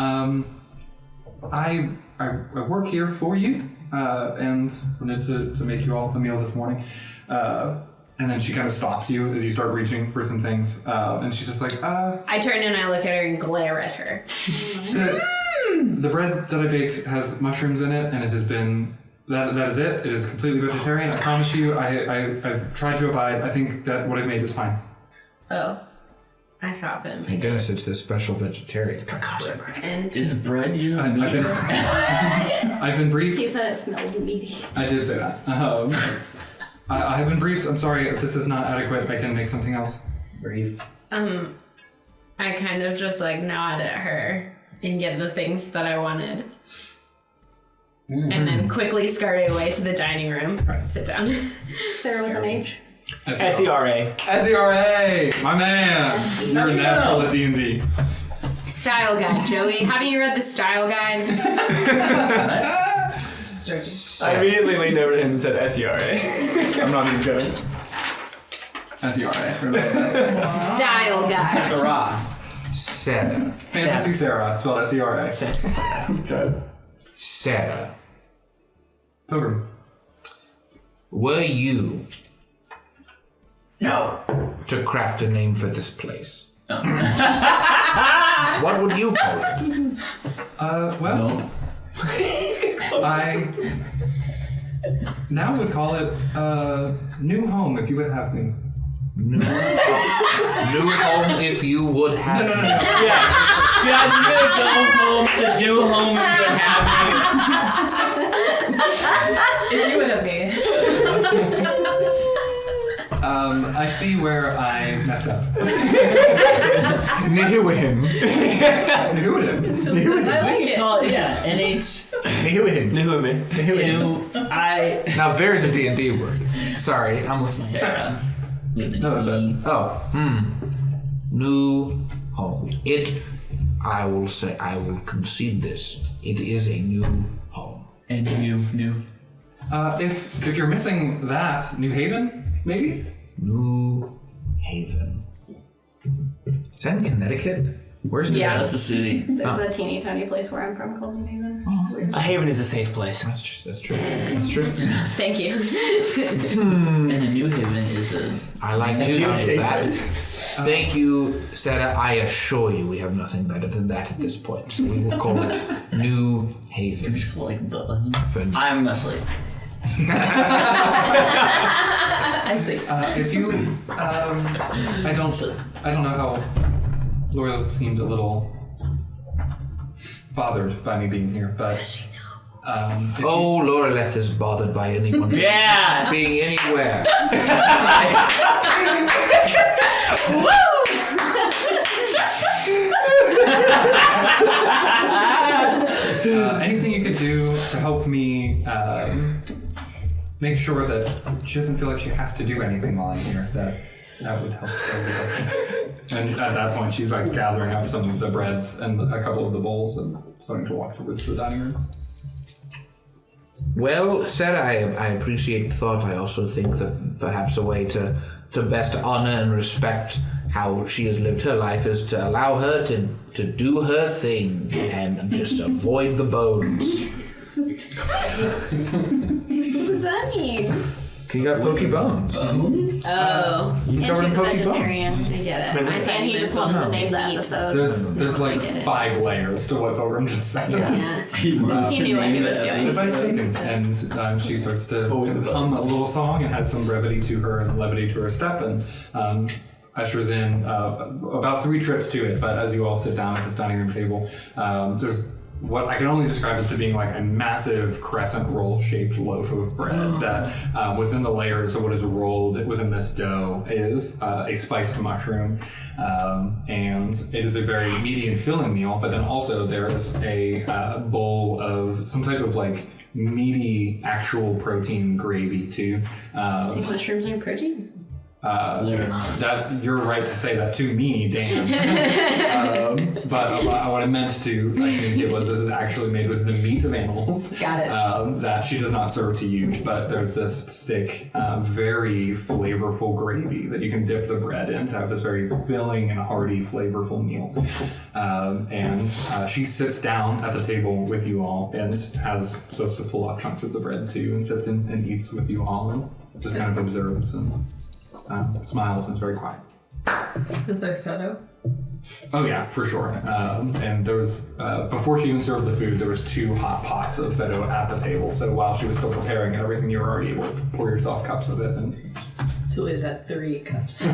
I work here for you, and wanted to make you all a meal this morning. And then she kind of stops you as you start reaching for some things, and she's just like, I turn and I look at her and glare at her. the bread that I baked has mushrooms in it, and it has been, that is it. It is completely vegetarian. I promise you, I've tried to abide. I think that what I made is fine. Oh. I soften. Thank goodness it's this special vegetarian bread. And Is bread usually meat? I've been briefed. He said it smelled meaty. I did say that. I have been briefed. I'm sorry if this is not adequate. I can make something else. Brief. I kind of just nod at her and get the things that I wanted. And then quickly scurry away to the dining room. Right. Sit down. Sarah with an H. SERA. SERA! My man! You're a natural at D&D. Style guide, Joey. Haven't you read the style guide? I immediately leaned over to him and said SERA. I'm not even kidding. SERA. Style guide. Sarah. Sarah. Fantasy Sarah, spelled SERA. Good. Sarah. Pilgrim. Were you No. to craft a name for this place? What would you call it? Well, I now would call it New Home if you would have me. New home if you would have. No. Yeah. Guys, we're gonna go home to new home if you would have me. If you would have me. I see where I messed up. Nihiwin. I like it. Call it, yeah, NH. Nihiwin. New. I. Now there's a D&D word. Sorry, I'm listening. Sarah. No, that's it. New home. I will concede this. It is a new home. And new. If you're missing that, New Haven, maybe? New Haven. Is that in Connecticut? Where's New Haven? That's a city. There's a teeny tiny place where I'm from called New Haven. A haven is a safe place. That's true. That's true. Thank you. And a New Haven is a. I like New that. Thank you, Sarah. I assure you we have nothing better than that at this point. So we will call it New Haven. We should call it like the. I'm asleep. I see. If you, I don't know how Laura seemed a little bothered by me being here, but. Laura Leth is bothered by anyone Yeah. being anywhere. Anything you could do to help me make sure that she doesn't feel like she has to do anything while I'm here, that would help. And at that point, she's like gathering up some of the breads and a couple of the bowls and starting to walk towards the dining room. Well, Sarah, I appreciate the thought. I also think that perhaps a way to best honor and respect how she has lived her life is to allow her to do her thing and just avoid the bones. What does that mean? You got pokey bones. Oh. You And covered in she's a pokey vegetarian. bones. I get it. And he just wanted to name the episode. There's like 5 layers to what Pilgrim just said. Yeah. He knew what he was doing. Advice taken. And she starts to hum a little song and has some brevity to her and levity to her step, and ushers in about 3 trips to it. But as you all sit down at this dining room table, there's what I can only describe as to being like a massive crescent roll shaped loaf of bread that within the layers of what is rolled within this dough is a spiced mushroom, and it is a very meaty and filling meal, but then also there is a bowl of some type of like meaty actual protein gravy too. Think mushrooms are protein? That you're right to say that to me, Dan. But what I meant to communicate was this is actually made with the meat of animals. Got it. That she does not serve to you, but there's this thick, very flavorful gravy that you can dip the bread in to have this very filling and hearty, flavorful meal. And she sits down at the table with you all and starts to pull off chunks of the bread too, and sits and eats with you all and just kind of observes and smiles and is very quiet. Is there photo? Oh yeah, for sure. And there was before she even served the food, there was 2 hot pots of fetto at the table. So while she was still preparing and everything, you were already able to pour yourself cups of it. And Tulia's at 3 cups.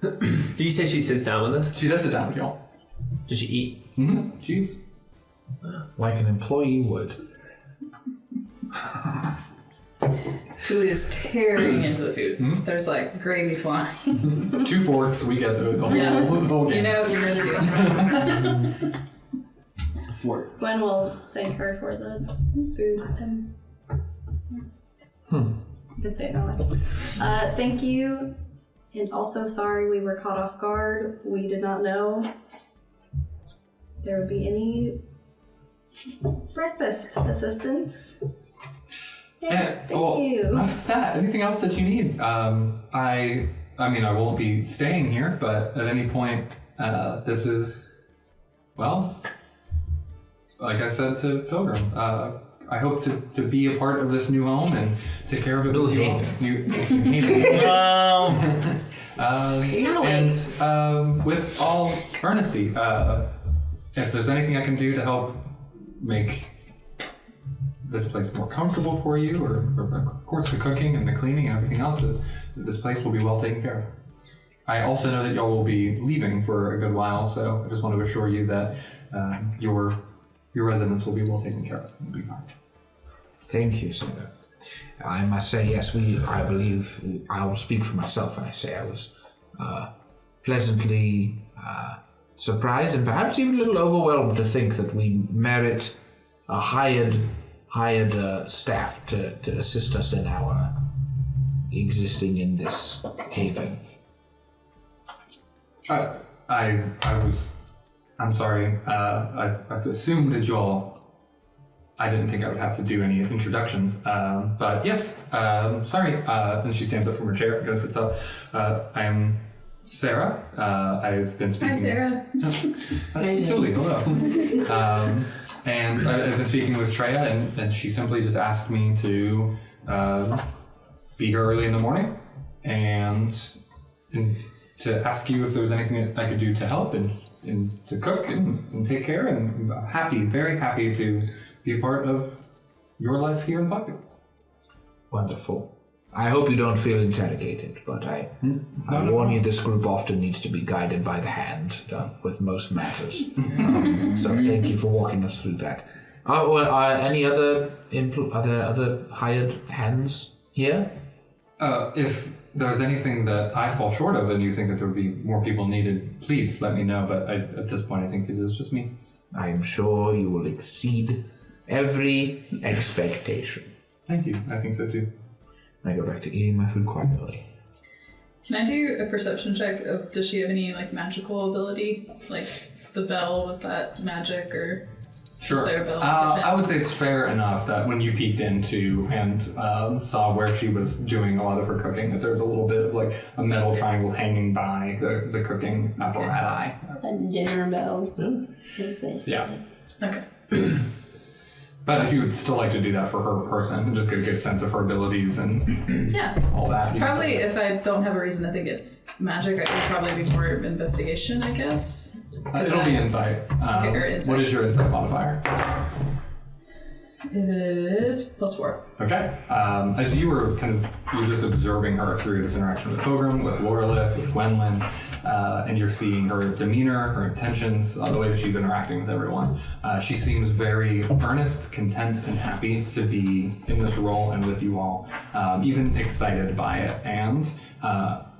Did you say she sits down with us? she does sit down with y'all. Does she eat? Mm-hmm. She eats. Like an employee would. Tulia's tearing into the food. There's like gravy flying. 2 forks. We get the whole, Yeah. the whole game. You know what you're gonna do. Gwen will thank her for the food. You can say it all. Thank you, and also sorry we were caught off guard. We did not know there would be any breakfast assistance. Yeah, thank you. Not just that. Anything else that you need? I mean, I won't be staying here, but at any point, this is, well, like I said to Pilgrim, I hope to be a part of this new home and take care of it with you. And with all earnesty, if there's anything I can do to help make this place more comfortable for you, or of course the cooking and the cleaning and everything else, this place will be well taken care of. I also know that y'all will be leaving for a good while, so I just want to assure you that your residence will be well taken care of. It'll be fine. Thank you, Senator. I must say, yes, I believe I'll speak for myself when I say I was pleasantly surprised and perhaps even a little overwhelmed to think that we merit a hired staff to assist us in our existing in this haven. I'm sorry. I've assumed that I didn't think I would have to do any introductions. But yes, sorry. And she stands up from her chair and goes, sits up. I'm Sarah. I've been speaking. Hi, Sarah. Totally, hello. And I've been speaking with Treya, and she simply just asked me to be here early in the morning and to ask you if there was anything that I could do to help and to cook and take care. And I'm very happy to be a part of your life here in Populace. Wonderful. I hope you don't feel interrogated, but I warn you, this group often needs to be guided by the hand with most matters. So thank you for walking us through that. Any other hired hands here? If there's anything that I fall short of and you think that there would be more people needed, please let me know. But at this point, I think it is just me. I am sure you will exceed every expectation. Thank you. I think so too. I go back to eating my food quietly. Can I do a perception check of, does she have any like magical ability? Like the bell, was that magic or? Sure. Was there a bell? I would say it's fair enough that when you peeked into and saw where she was doing a lot of her cooking, that there's a little bit of like a metal triangle hanging by the cooking apparatus. A dinner bell. Is this? Yeah. Okay. But if you would still like to do that for her person and just get a good sense of her abilities and Yeah. all that. you can Probably say if I don't have a reason to think it's magic, I would probably be more investigation, I guess. that. It'll be insight. Okay, or insight. What is your insight modifier? It is +4. Okay. As you were you're just observing her through this interaction with Pilgrim, with Lorelith, with Gwendolyn, and you're seeing her demeanor, her intentions, the way that she's interacting with everyone. She seems very earnest, content, and happy to be in this role and with you all, even excited by it. And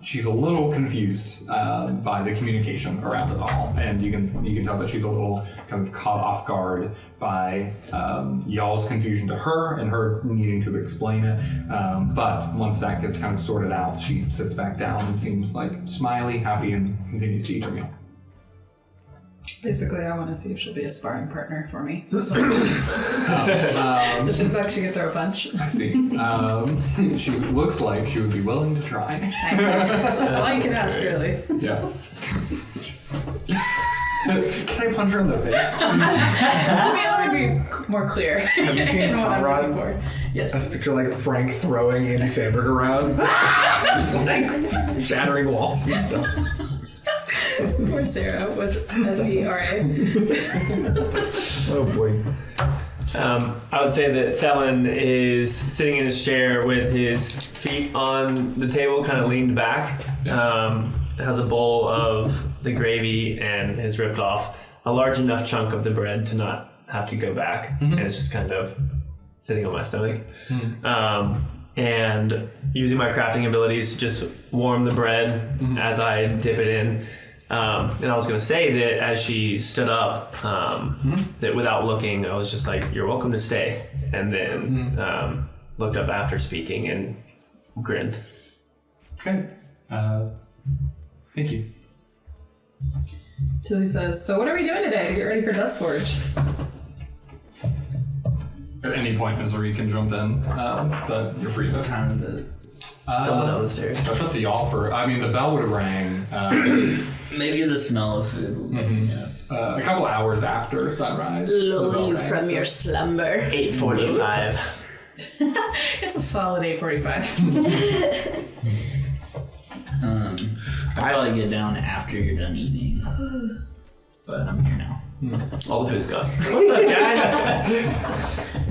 she's a little confused by the communication around it all, and you can tell that she's a little kind of caught off guard by y'all's confusion to her and her needing to explain it. But once that gets kind of sorted out, she sits back down and seems like smiley, happy, and continues to eat her meal. Basically, I want to see if she'll be a sparring partner for me. That's what Does she look like she could throw a punch? I see. She looks like she would be willing to try. That's all I can ask, really. Yeah. Can I punch her in the face? Let me be more clear. Have you seen in what I'm Hot looking Rod? for. Yes. I just picture like Frank throwing Andy Samberg around, just like shattering walls and stuff. Poor Sarah with S-E-R-A. Oh boy. I would say that Thelen is sitting in his chair with his feet on the table, kind of leaned back. Has a bowl of the gravy and has ripped off a large enough chunk of the bread to not have to go back. And it's just kind of sitting on my stomach. And using my crafting abilities to just warm the bread as I dip it in. And I was going to say that as she stood up, that without looking, I was just like, "You're welcome to stay." And then looked up after speaking and grinned. Okay. Thank you. Tilly says, "So what are we doing today to get ready for Dustforge?" At any point, Missouri can jump in, but you're free to. What time is it? Stumbled down the stairs. That's up to y'all for. I mean, the bell would have rang Maybe the smell of food. a couple hours after sunrise. Lull the bell you rang, from so- your slumber. 8:45. It's a solid 8:45. I'll probably get down after you're done eating. But I'm here now. All the food's gone. What's up, guys?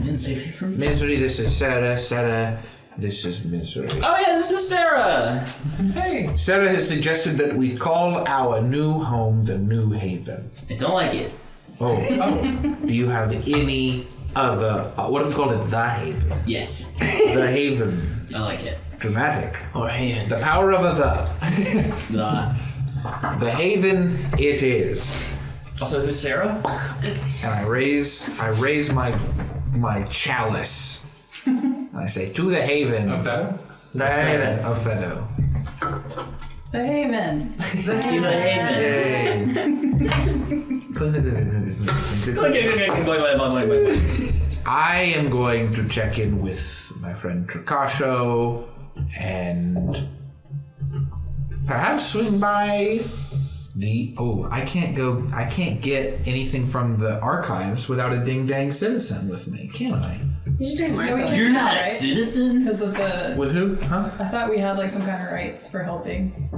didn't save me from. Misery, this is Sarah. Sarah, this is Misery. Oh yeah, this is Sarah. Hey. Sarah has suggested that we call our new home the New Haven. I don't like it. Oh. Do you have any other... what have we called it? The Haven. Yes, The Haven. I like it. Dramatic. Or hand. The power of a the. The. The Haven it is. Also, who's Sarah? And I raise my chalice. And I say, to the Haven. Of that? The Haven. Of Fedo. The Haven. To the Haven. I am going to check in with my friend Tricascio and perhaps swing by the... Oh, I can't get anything from the archives without a ding-dang citizen with me, can I? You just doing You're not a citizen? Because of the. With who? Huh? I thought we had like some kind of rights for helping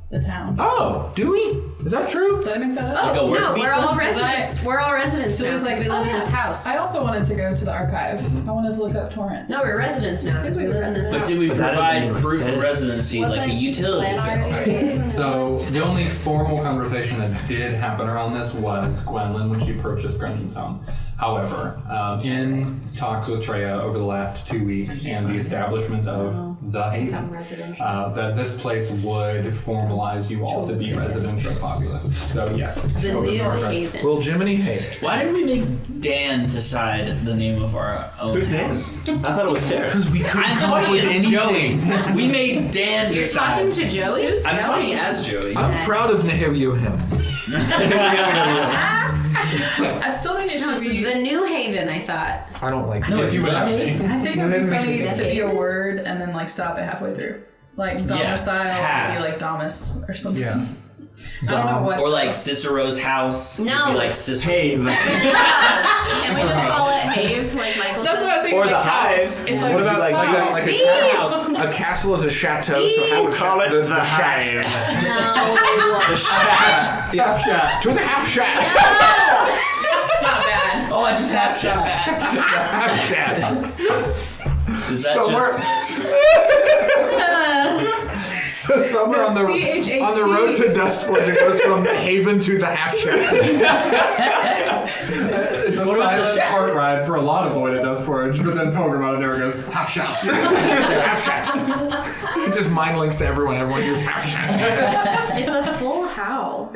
the town. Oh, do we? Is that true? Did I make that up? Like a Oh work no, we're visa? all residents. We're all residents So now. it was like, we live in this house. I also wanted to go to the archive. I wanted to look up Torrent. No, we're residents now because we live in this But house. did we But that provide doesn't make proof of sense. residency, like a Wasn't utility Glenn bill? already- So the only formal conversation that did happen around this was Gwendolyn when she purchased Grungeon's home. However, in talks with Treya over the last 2 weeks and the establishment of the Haven, that this place would formalize you all to be residents of Populace. So yes. The over new the- Haven. Will Jiminy pay it? Why did we make Dan decide the name of our own Whose name? house? I thought it was Sarah. Because we couldn't I'm come up talking with as anything. Joey. We made Dan You're decide. talking to Joey? I'm talking as Joey. I'm proud of Nehemiah him. I still think it No, should it's be. the new Haven, I thought. I don't like No, it. if you would have me. I think it would be funny makes to be a word and then like stop it halfway through. Like domicile Ha. would be like Domus or something. Yeah. I don't know what. Or like Cicero's house. No. Would be like Cicero. Cave. Can we just call it Have, like Michael That's said? what I was thinking. Or like the house. hive. It's What like about like a Bees! castle is a chateau, so have We'll call it the shack. hive. No. The shack. Half shot. To the half shack. it's not bad. Oh, I just have It's not shot. bad. Half shack. Is that Somewhere, so somewhere on the road to Dustforge, it goes from Haven to the half shack. It's a silent cart ride for a lot of what it does forage, but then Pilgrim out of there goes half shot. Half shack. It just mind links to everyone. Everyone hears half shack. It's a full house.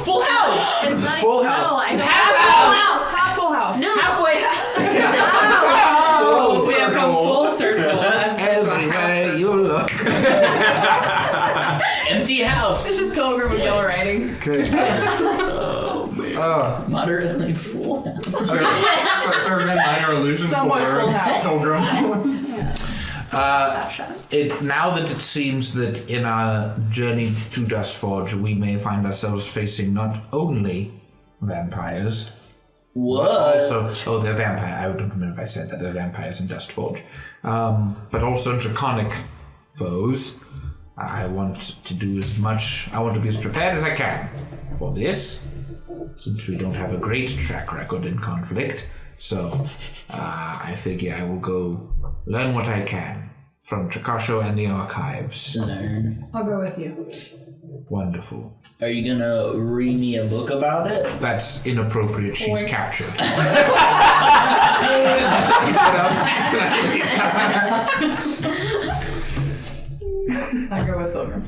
Full house! It's not Full even, house. No, I don't Half house! Half full house. No. Halfway We have come full circle. As Everywhere you look. Empty house. It's just Pilgrim with yellow writing. Okay. Moderately full house. Third minor illusion Somewhat for full house. Pilgrim. Now that it seems that in our journey to Dustforge, we may find ourselves facing not only vampires, What? also they're vampire. I don't remember if I said that they're vampires in Dustforge, but also draconic foes. I want to do as much. I want to be as prepared as I can for this, since we don't have a great track record in conflict. So I figure I will go learn what I can from Tricascio and the archives. Learn. I'll go with you. Wonderful. Are you gonna read me a book about it? That's inappropriate. She's captured. I'll go with Pilgrim.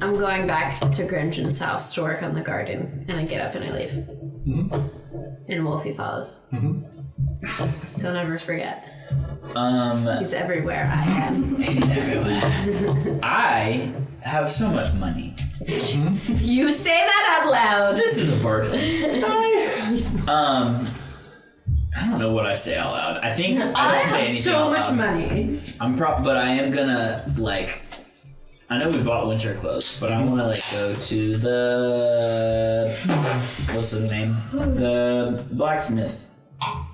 I'm going back to Grungeon's house to work on the garden, and I get up and I leave. And Wolfie follows. Don't ever forget. He's everywhere I am. He's everywhere. I have so much money. You say that out loud. This is a birthday. I don't know what I say out loud. I think I I don't say have anything so out much loud. money. But I am gonna like. I know we bought winter clothes, but I want to like go to the what's the name? The blacksmith,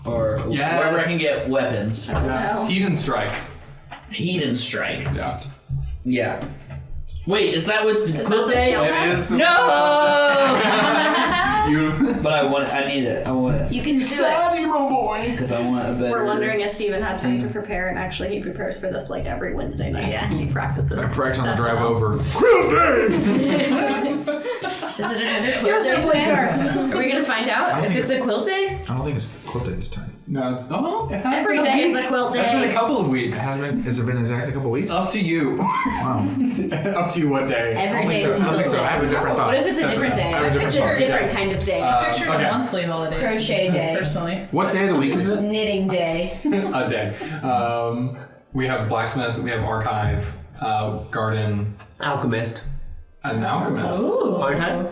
or Yes. wherever I can get weapons. Yeah. Eden Strike. Heat and strike. Yeah. Yeah. Wait, is that what the quilt the day? sale It is. No! But I need it. I want it. You can do it. Sad emo boy. Because I want a better... We're wondering if Steven had time to prepare, and actually he prepares for this like every Wednesday night. Yeah. He practices. I practice on the stuff drive now. over. Quill day! Is it another quilt day today? Are we gonna find out if it's a quilt day? I don't think it's quill day this time. No, it's it has Every been day is week. a quilt It's been day. a couple of weeks. Has it been exactly a couple weeks? Up to you. Wow. Up to you what day. Every day so. is a I don't think quilt so. I have a day. different thought. What if it's a different day? I have a different It's a thought. different kind of day. Picture Okay. a monthly holiday. Crochet day. Personally. What day of the week is it? Knitting day. A day. We have blacksmiths. We have archive, garden, Alchemist. an alchemist. Part time?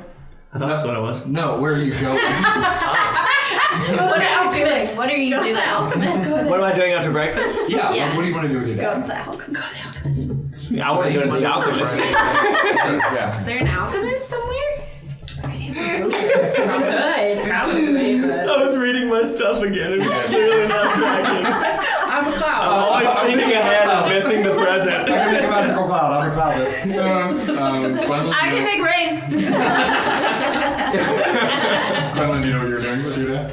I thought that's what it was. No, where are you going? What are you doing? What are you doing, alchemist? What am I doing after breakfast? Yeah. Yeah. What do you want to do with your day? Go to the alchemist. I want to go to the alchemist. Yeah. Is there an alchemist somewhere? Not good, probably, but I was reading my stuff again. It was clearly not tracking. I'm a cloud. Always thinking ahead and missing the present. I can make a magical cloud. I'm a cloudist. Gwendolyn, I can make rain. Gwendolyn, do you know what you're doing with your day?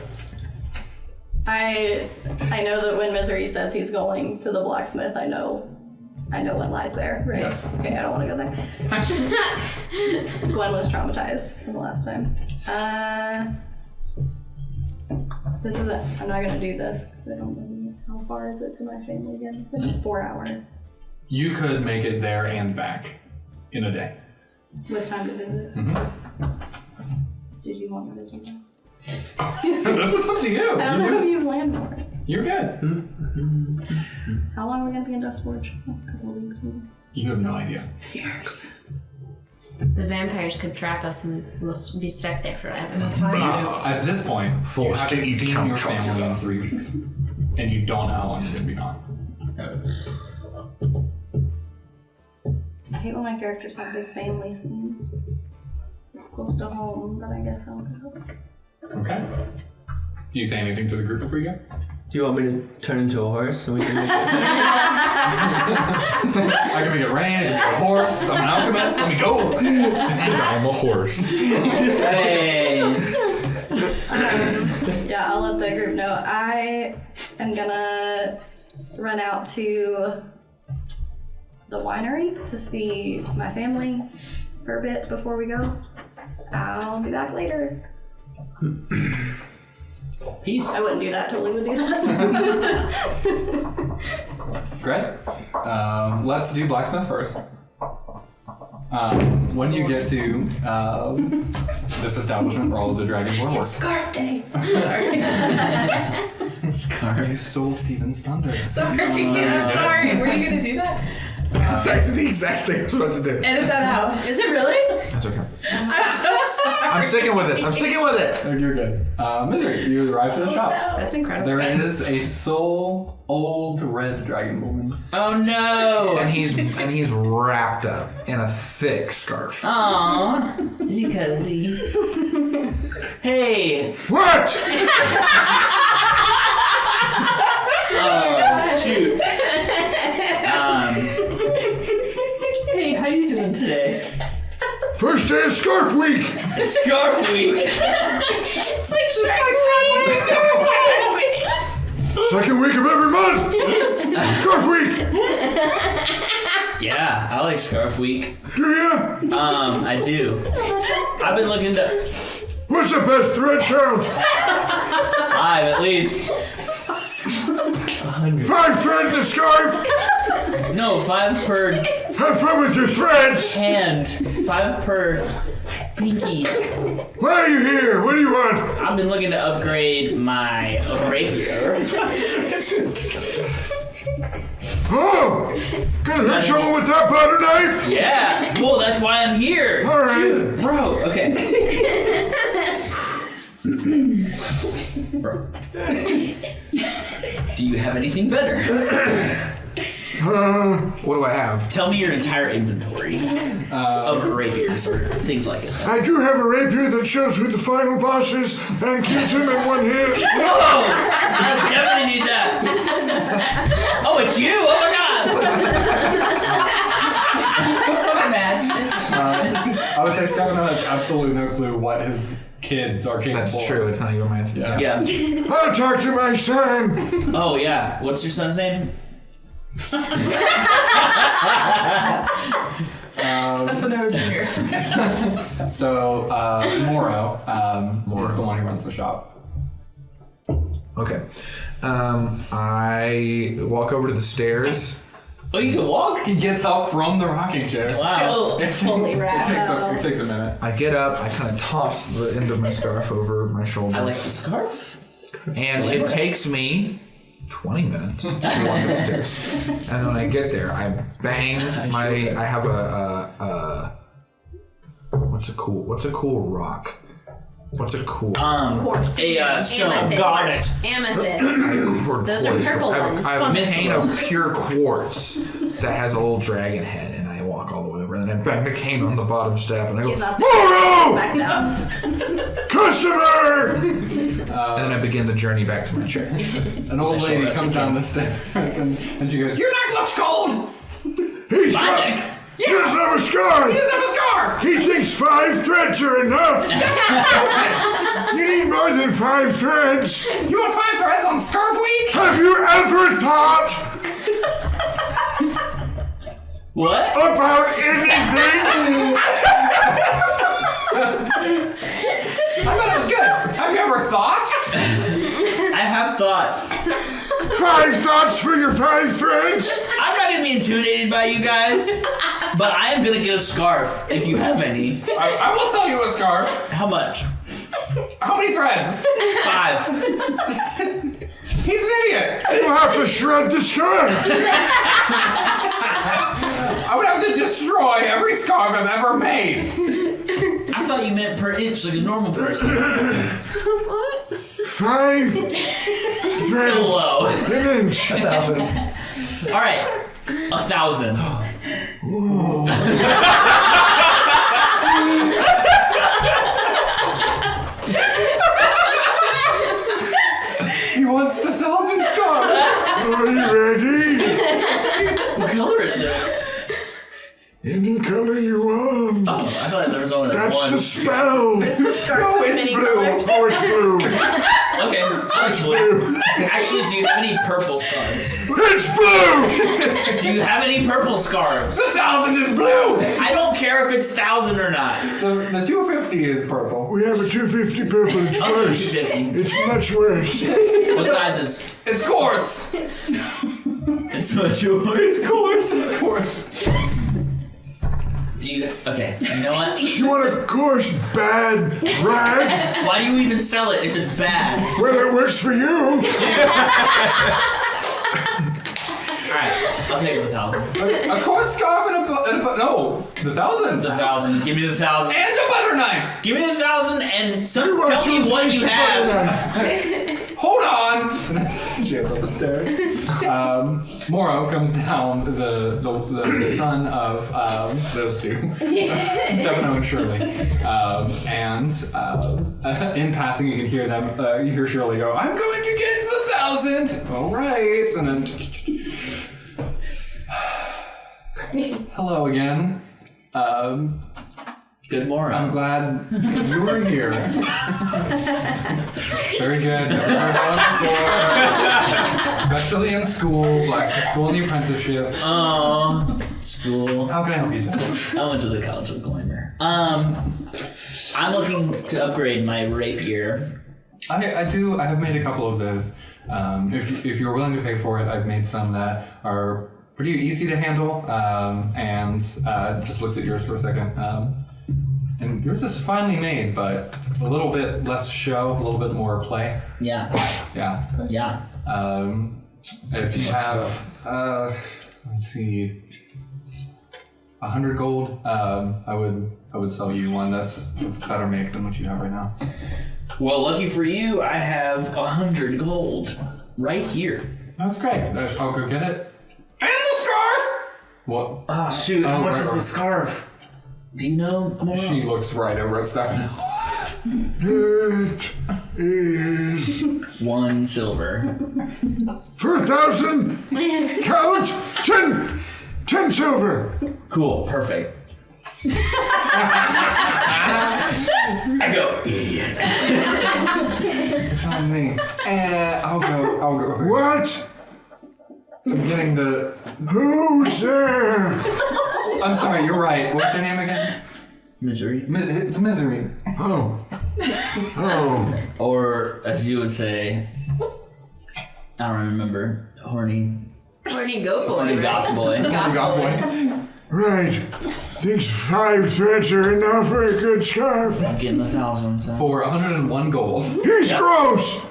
I know that when Misery says he's going to the blacksmith, I know what lies there, right? Yes. Okay, I don't want to go there. Gwen was traumatized from the last time. This is it. I'm not gonna do this because I don't know how far is it to my family again. It's like a 4 hour You could make it there and back in a day. with time to visit. Mhm. Did you want me to do that? This is up to you. I don't know if you have land for it. You're good. How long are we gonna be in Dustforge? A couple of weeks, maybe. You have no idea. The vampires could trap us and we'll be stuck there forever. At this point, Forced you to haven't eat seen Count your family Chocula. in 3 weeks, and you don't know how long you're going to be gone. I hate when my characters have big family scenes. It's close to home, but I guess I'll go. Okay. Do you say anything to the group before you go? Do you want me to turn into a horse so we can make it? I can make it rain, I can make a horse, I'm an alchemist, let me go! And I'm a horse. Hey! Yeah, I'll let the group know. I am gonna run out to the winery to see my family for a bit before we go. I'll be back later. Peace. I wouldn't do that, totally would do that. Great. Let's do blacksmith first. When you get to this establishment where all of the dragonborn work. Scarf day. Scarf. You stole Steven's thunder. Sorry, I'm sorry. Were you gonna do that? That's actually the exact thing I was about to do. Edit that out. Is it really? That's okay. I'm so sorry. I'm sticking with it. I'm sticking with it. Oh, you're good. Misery, you arrive to the shop. That's incredible. There is a sole old red dragon woman. Oh no! And he's wrapped up in a thick scarf. Aw, is he cozy? Hey! What? Oh shoot! Hey, how you doing today? First day of scarf week. Scarf week. It's like Shark Second week of every month. Scarf week. Yeah, I like Scarf Week. Do ya? I do. I've been looking to What's the best thread count? 5 at least. 5 threads in a scarf. No, 5 per Have fun with your threads. hand. 5 per pinky. Why are you here? What do you want? I've been looking to upgrade my rapier. Oh, gonna hurt someone with that butter knife? Yeah. Well, that's why I'm here. All right. Shoot, bro. Okay. Bro. Do you have anything better? What do I have? Tell me your entire inventory of rapiers or things like it. I do have a rapier that shows who the final boss is and kills him in one hit. Whoa! I definitely need that. Oh, it's you! Oh my god! Imagine. I would say Stefano has absolutely no clue what his kids are capable. That's true. It's not even my thing. Yeah. Yeah. I'll talk to my son. Oh yeah. What's your son's name? Stefano Jr. So Moro is the one who runs the shop. Okay. I walk over to the stairs. Oh, you can walk? He gets up from the rocking chair. Wow. Still fully wrapped. It takes a minute. I get up. I kind of toss the end of my scarf over my shoulder. I like the scarf. And it takes me 20 minutes to walk upstairs. And when I get there, I bang I have a what's a cool rock? What's a cool a stone. Amethyst. Got it. Amethyst. Those are purple ones. I have a pane of pure quartz that has a little dragon head, and I walk all the way over, and then I bang the cane on the bottom step, and I go, He's not Moro! back down. Customer! And then I begin the journey back to my chair. An old lady comes down the stairs and she goes, "Your neck looks cold." My neck. He doesn't have a scarf! He doesn't have a scarf. He thinks 5 threads are enough! You need more than 5 threads! You want 5 threads on Scarf Week? Have you ever thought What? about anything? I thought it was good. Have you ever thought? I have thought. 5 thoughts for your 5 threads? I'm not gonna be intimidated by you guys, but I am gonna get a scarf if you have any. I will sell you a scarf. How much? How many threads? 5. He's an idiot. You have to shred the scarf! I would have to destroy every scarf I've ever made. I thought you meant per inch, like a normal person. 5 Still threads low. an inch. All right, 1,000. He wants the 1,000 scarves. Are you ready? What color is it? Any color you want. Oh, I thought there was only That's one. the spell. It's a scarf No, with it's many blue. colors. Oh, it's blue. Okay, actually, do you have any purple scarves? It's blue! Do you have any purple scarves? The 1,000 is blue. I don't care if it's 1,000 or not. The 250 is purple. We have a 250 purple. It's I'll do worse. 250. It's much worse. What sizes? It's coarse. It's much yours. It's coarse. It's coarse. Do you? Okay. You know what? You want a coarse, bad rag? Why do you even sell it if it's bad? Well, it works for you. All right, I'll take it with 1,000. A coarse scarf and no, the 1,000. The 1,000. Give me the 1,000. And a butter knife. Give me the 1,000 and want tell me to what you place a have. Hold on. She goes up the stairs. Moro comes down, the son of those two, Stefano and Shirley. In passing, you can hear them. You hear Shirley go, "I'm going to get the 1,000." All right, and then. Hello again. Good morning. I'm glad you were here. Very good. Never heard of it before. Especially in school, blacksmith school and the apprenticeship. Oh, school. How can I help you today? I went to the College of Glamour. I'm looking to upgrade my rapier. I have made a couple of those. If you're willing to pay for it, I've made some that are pretty easy to handle. And just looks at yours for a second. And yours is finely made, but a little bit less show, a little bit more play. Yeah. Yeah. Yeah. If you have, let's see, 100 gold, I would sell you one that's of better make than what you have right now. Well, lucky for you, I have 100 gold right here. That's great. I'll go get it. And the scarf. What? Oh shoot! How much is the scarf? Do you know more? She looks right over at Stefano. It is 1 silver. for 1,000. Count 10 silver. Cool. Perfect. I go. It's on me. I'll go over. What? I'm getting the... Who's there? I'm sorry, you're right. What's your name again? Misery. It's Misery. Oh. Oh. Or, as you would say, I don't remember, horny Goat boy. goth boy. Goth boy. Right. These 5 threads are enough for a good scarf. I'm getting 1,000, so. For 101 gold. He's gross.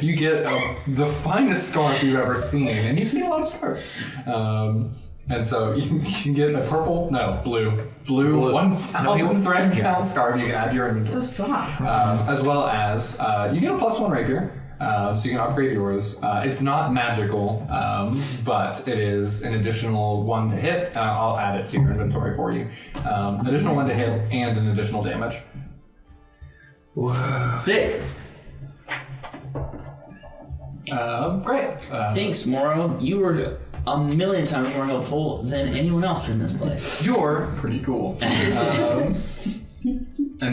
You get the finest scarf you've ever seen, and you've seen a lot of scarves. And so you can get a blue 1,000 thread count scarf you can add to your inventory. So soft. As well as you get a +1 rapier, so you can upgrade yours. It's not magical, but it is an additional 1 to hit, and I'll add it to your inventory for you. Additional 1 to hit and an additional damage. Wow. Sick. Great. Thanks, Moro. You were a million times more helpful than anyone else in this place. You're pretty cool. And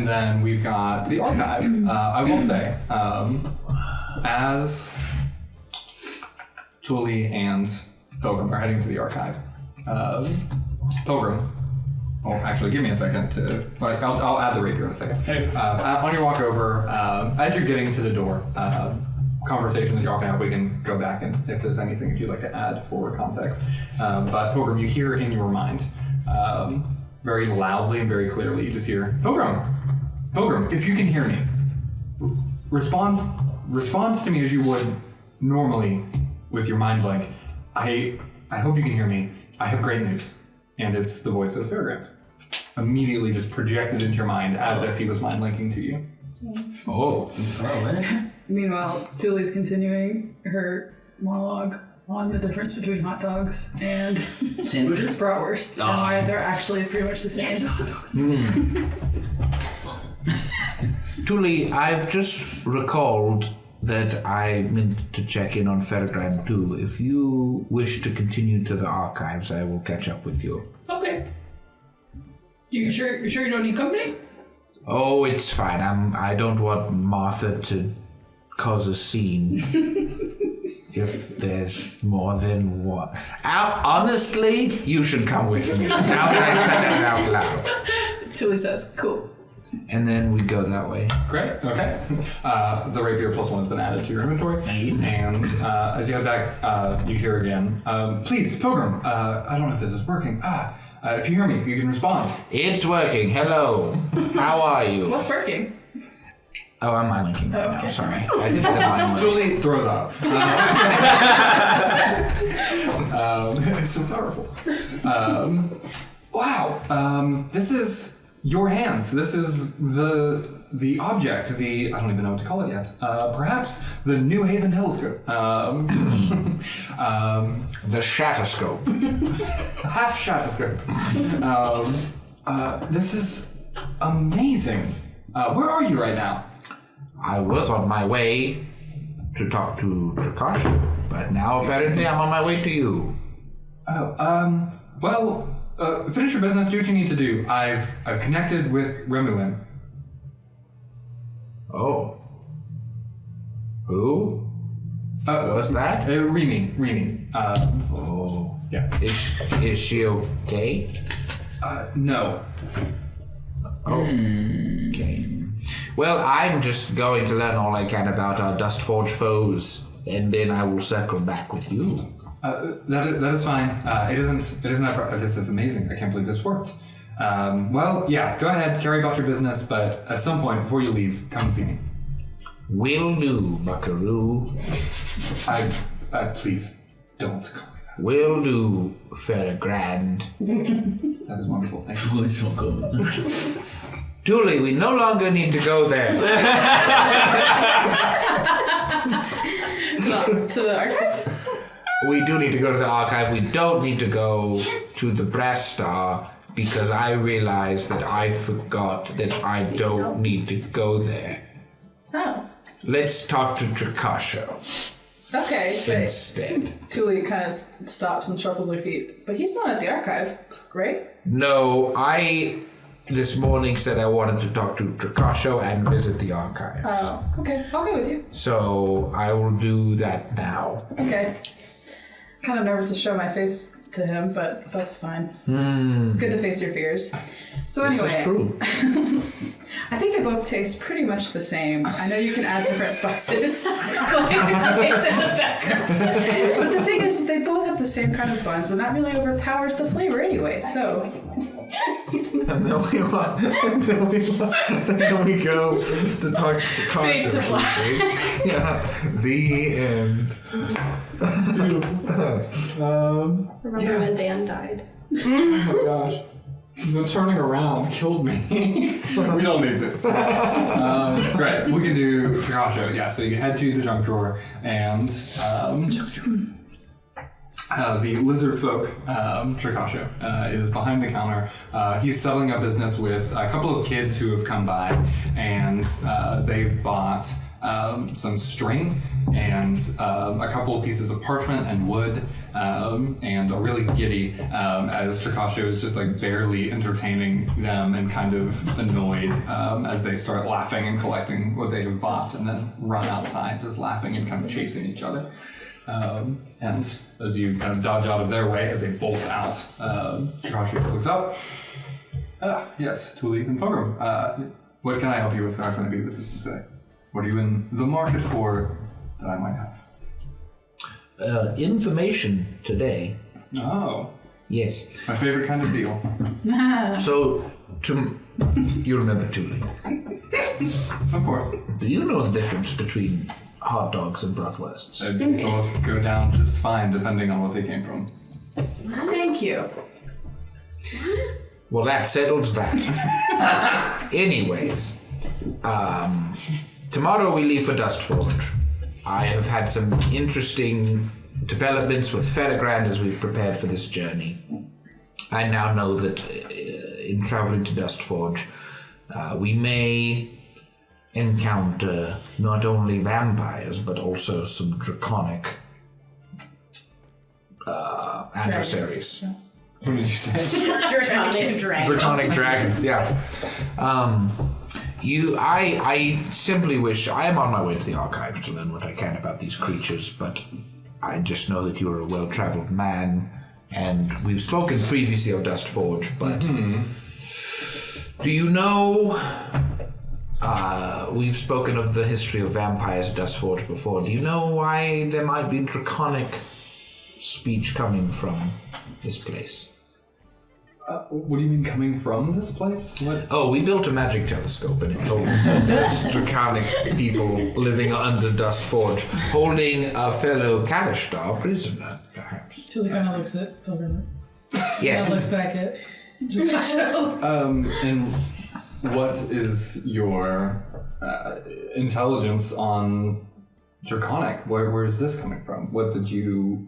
then we've got the archive. I will say, as Julie and Pilgrim are heading to the archive, Pilgrim, oh, actually, give me a second to, I'll add the rapier in a second. Hey. On your walk over, as you're getting to the door, conversation that y'all can have, we can go back and if there's anything that you'd like to add for context. But Pilgrim, you hear in your mind, very loudly and very clearly, you just hear, Pilgrim, if you can hear me, respond to me as you would normally with your mind blank. I hope you can hear me. I have great news. And it's the voice of Fairgrant. Immediately just projected into your mind as if he was mind linking to you. Oh. Meanwhile, Julie's continuing her monologue on the difference between hot dogs and Sandwiches? bratwurst and why they're actually pretty much the same. Tuli, I've just recalled that I meant to check in on Fairground too. If you wish to continue to the archives, I will catch up with you. Okay. You sure you don't need company? Oh, it's fine. I don't want Martha to cause a scene. If there's more than one. Honestly, you should come with me. Now that I said that out loud. Julie says, cool. And then we go that way. Great, okay. The rapier +1 has been added to your inventory. And as you head back, you hear again, please, Pilgrim, I don't know if this is working. If you hear me, you can respond. It's working. Hello. How are you? What's working? Oh, I'm mind linking right now. Okay. Sorry. I did the mind link. Julie throws up. It's so powerful. Wow. This is your hands. This is the object. I don't even know what to call it yet. Perhaps the New Haven telescope. The Shatterscope. Half Shatterscope. This is amazing. Where are you right now? I was on my way to talk to Prakash, but now apparently I'm on my way to you. Finish your business, do what you need to do. I've connected with Remuin. Oh. Who? What's that? Remy. Oh. Yeah. Is she okay? No. Oh. Okay. Well, I'm just going to learn all I can about our Dustforge foes, and then I will circle back with you. That is fine. It isn't that. This is amazing. I can't believe this worked. Go ahead, carry about your business, but at some point before you leave, come and see me. Will do, buckaroo. Please don't call me that. Will do, Fairgrand. That is wonderful. Thank you. Please don't go. Julie, we no longer need to go there. To the archive? We do need to go to the archive. We don't need to go to the Brass Star because I realized that I forgot that I don't need to go there. Oh. Let's talk to Trakasha Okay, but instead. Tuli kind of stops and shuffles her feet. But he's not at the archive, right? No, I this morning said I wanted to talk to Trakasho and visit the archives. Oh, okay. I'll go with you. So I will do that now. Okay. Kind of nervous to show my face to him, but that's fine. It's good to face your fears. So anyway, This is true. I think they both taste pretty much the same. I know you can add different spices going in the background. But the thing is, they both have the same kind of buns, and that really overpowers the flavor anyway, so... And then we go to talk to Fade to Trakasho. black. Yeah. The end. Remember when Dan died? Oh my gosh. The turning around killed me. We don't need to. Great. We can do Trakasho. Yeah, so you head to the junk drawer and the lizard folk, Trakasho, is behind the counter. He's settling up business with a couple of kids who have come by, and they've bought some string and a couple of pieces of parchment and wood, and are really giddy as Trakasho is just like barely entertaining them and kind of annoyed as they start laughing and collecting what they have bought and then run outside just laughing and kind of chasing each other. And as you kind of dodge out of their way as they bolt out, Trakasho looks up. Yes, Tulip and Pilgrim. What can I help you with? How can I be of assistance today? What are you in the market for that I might have? Information today. Oh, Yes. my favorite kind of deal. So, you remember Tuli. Of course. Do you know the difference between hot dogs and bratwursts? They both go down just fine depending on what they came from. Thank you. Well, that settles that. Anyways, tomorrow we leave for Dustforge. I have had some interesting developments with Ferrigrand as we've prepared for this journey. I now know that in traveling to Dustforge, we may encounter not only vampires but also some draconic adversaries. What did you say? Draconic dragons. Draconic dragons, yeah. I simply wish, I am on my way to the archives to learn what I can about these creatures, but I just know that you are a well-traveled man, and we've spoken previously of Dustforge, but do you know, we've spoken of the history of vampires at Dustforge before, do you know why there might be draconic speech coming from this place? What do you mean coming from this place? What? Oh, we built a magic telescope and it told us that there's draconic people living under Dustforge, holding a fellow Kalishtar prisoner, perhaps. Tuli kind of looks at Pilgrim. Yes. Looks back at Trakasho. And what is your intelligence on Draconic? Where is this coming from? What did you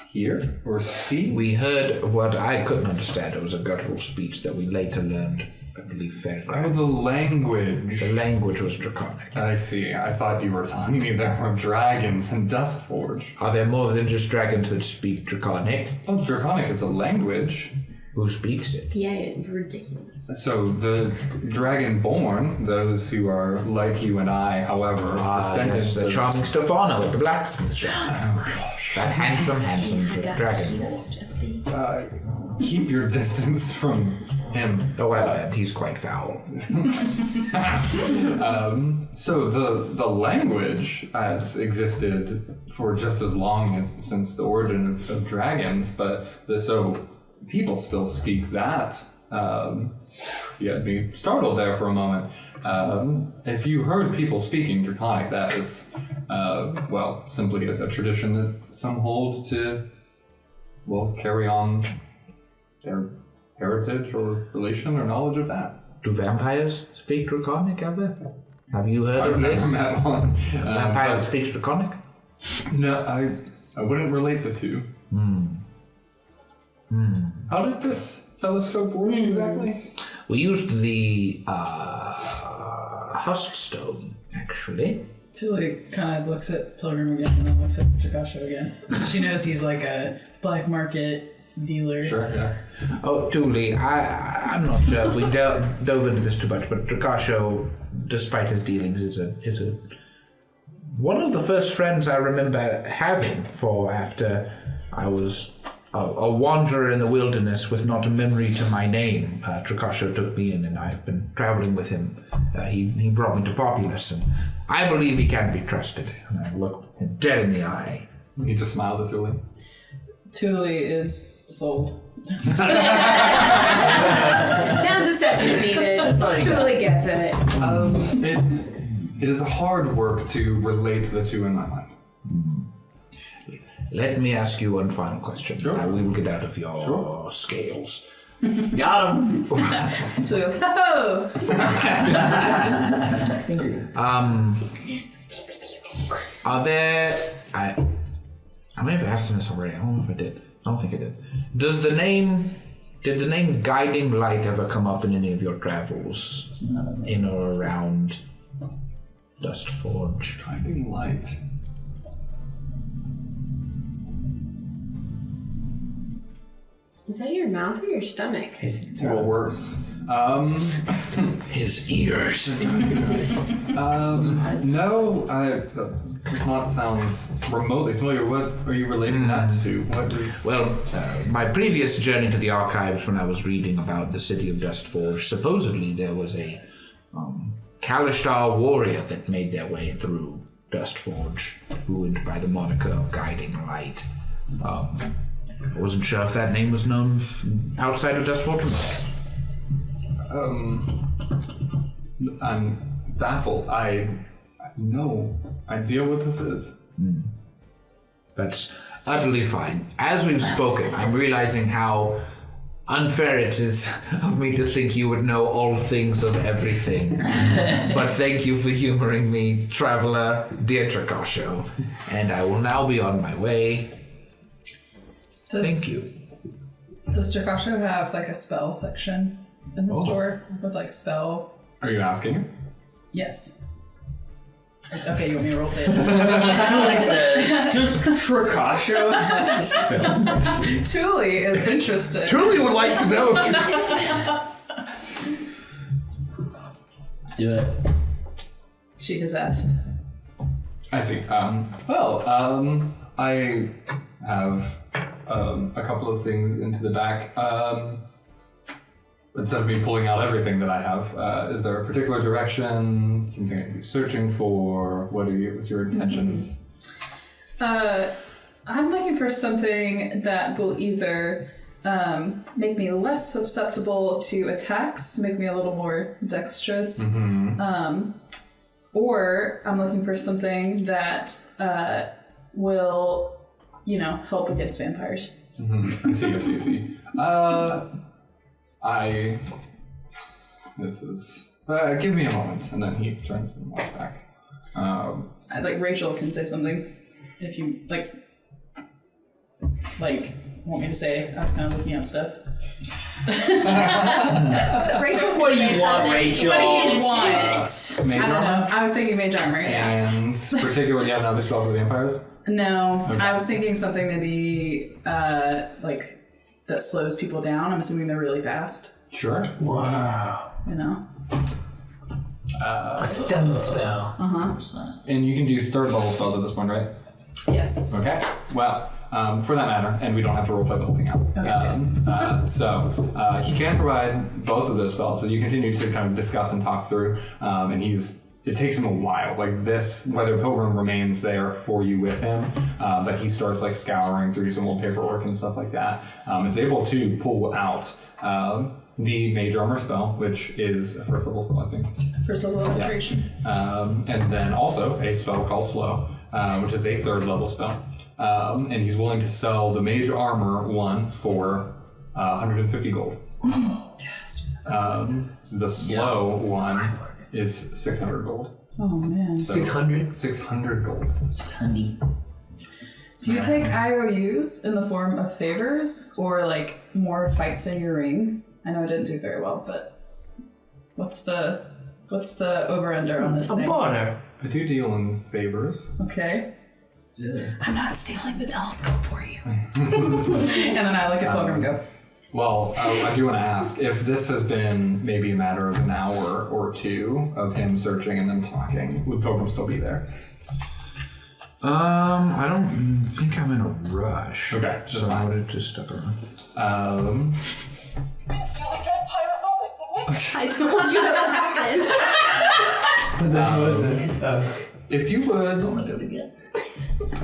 hear or see? We heard what I couldn't understand. It was a guttural speech that we later learned, I believe, Oh, Fairground. the language. The language was draconic. I see. I thought you were telling me there were dragons in Dustforge. Are there more than just dragons that speak draconic? Oh, Draconic is a language. Who speaks it? Yeah, it's ridiculous. So the Dragonborn, those who are like you and I, however, Yes, descendants the of charming Stefano at the blacksmith shop. That handsome dragon. keep your distance from him. Oh, well, he's quite foul. So the language has existed for just as long as since the origin of dragons, but so people still speak that. You had me startled there for a moment. If you heard people speaking Draconic, that is, well, simply a tradition that some hold to, well, carry on their heritage or relation or knowledge of that. Do vampires speak draconic ever? Have you heard I've of this? never met one. A vampire that speaks draconic? No, I wouldn't relate the two. How did this telescope work exactly? We used the husk stone, actually. Tuli kind of looks at Pilgrim again and then looks at Trakasho again. She knows he's like a black market dealer. Sure, yeah. Oh, Dooley, I'm not sure if we dove into this too much, but Drakasho, despite his dealings, is a one of the first friends I remember having. For after I was a wanderer in the wilderness with not a memory to my name, Drakasho took me in, and I've been traveling with him. He brought me to Populace, and I believe he can be trusted. And I look him dead in the eye. He just smiles at Thule. Thule is sold. Now deception needed. Totally gets it. It is hard work to relate the two in my mind. Let me ask you one final question. Sure. Now we will get out of your scales. Got him. Thule goes, oh! Are there... I may have asked him this already. I don't know if I did. I don't think I did. Did the name Guiding Light ever come up in any of your travels? In or around Dustforge? Guiding Light. Is that your mouth or your stomach? Or worse. His ears. No, does not sound remotely familiar. What are you relating that to? What is... Well, my previous journey to the archives, when I was reading about the city of Dustforge, supposedly there was a Kalishtar warrior that made their way through Dustforge, who went by the moniker of Guiding Light. I wasn't sure if that name was known outside of Dustforge or not. I'm baffled. I have no idea what this is. That's utterly fine. As we've spoken, I'm realizing how unfair it is of me to think you would know all things of everything. But thank you for humoring me, traveler dear Drakasho. And I will now be on my way. Thank you. Does Drakasho have like a spell section in the store with like spell? Are you asking him? Yes. Okay, you want me to roll it? Thule says, does Drakasho have spells? Thule is interested. Truly would like to know if Do it. She has asked. I see. I have a couple of things into the back. Instead of me pulling out everything that I have, is there a particular direction, something I can be searching for? What's your intentions? I'm looking for something that will either make me less susceptible to attacks, make me a little more dexterous, or I'm looking for something that will, help against vampires. I see. Give me a moment, and then he turns and walks back. Rachel can say something if you want me to say. I was kind of looking up stuff. What do you want, Rachel? What do you want? Mage I don't know. armor? I was thinking mage armor. Yeah. And particularly, you have another spell for vampires? No, Okay. I was thinking something maybe that slows people down. I'm assuming they're really fast. Sure. Wow. A stun spell. And you can do third level spells at this point, right? Yes. Okay. Well, for that matter, and we don't have to roleplay the whole thing out. Okay, He can provide both of those spells. So you continue to kind of discuss and talk through, and it takes him a while. Whether Pilgrim remains there for you with him, but he starts scouring through some old paperwork and stuff like that. It's able to pull out the Mage Armor spell, which is a first level spell, I think. First level alteration. And then also a spell called Slow, which is a third level spell. And he's willing to sell the Mage Armor one for 150 gold. Yes. The Slow one is 600 gold. Oh man. So 600? 600 gold. It's Tundy. Do you take IOUs in the form of favors or more fights in your ring? I know I didn't do very well, but what's the over under on this A thing? barter. I do deal in favors. Okay. I'm not stealing the telescope for you. And then I look at Pilgrim and go, Well, I do want to ask if this has been maybe a matter of an hour or two of him searching and then talking. Would Pilgrim still be there? I don't think I'm in a rush. Okay, just so I fine. would have just stuck around. I told you that would happen. If you would I'm gonna do it again.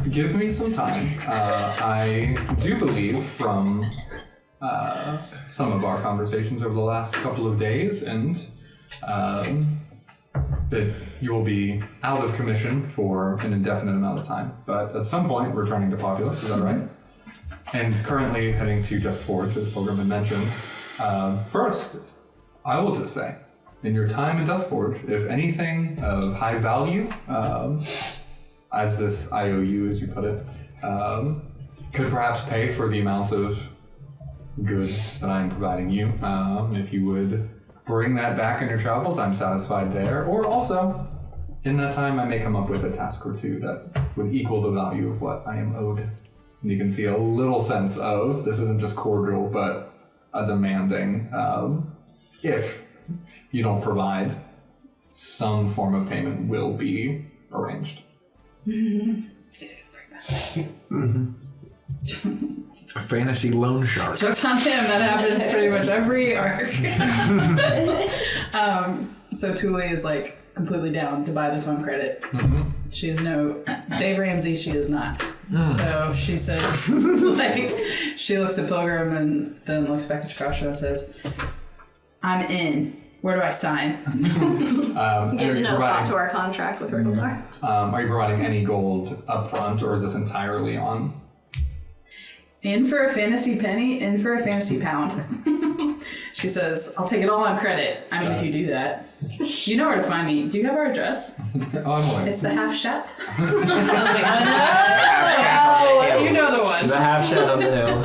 give me some time, I do believe from some of our conversations over the last couple of days, and that you will be out of commission for an indefinite amount of time. But at some point, returning to Populace, is that right? And currently heading to Just Forge, as Pilgrim had mentioned. First, I will just say, in your time in Dust Forge, if anything of high value, as this IOU, as you put it, could perhaps pay for the amount of goods that I'm providing you. If you would bring that back in your travels, I'm satisfied there. Or also, in that time, I may come up with a task or two that would equal the value of what I am owed. And you can see a little sense of, this isn't just cordial, but a demanding, if you don't provide, some form of payment will be arranged. he's gonna bring back. A fantasy loan shark. Joke's on him, that happens pretty much every arc. So Thule is like completely down to buy this on credit. She is no Dave Ramsey, she is not. So she says, like, she looks at Pilgrim and then looks back at Chikasha and says, I'm in. Where do I sign? Gives no thought to our contract with Rigaldar. Are you providing any gold up front, or is this entirely on? In for a fantasy penny, in for a fantasy pound. She says, I'll take it all on credit. I mean, if you do that. You know where to find me. Do you have our address? Oh, I'm aware. It's the Half Shot. Oh You know the one. The half shed on the hill.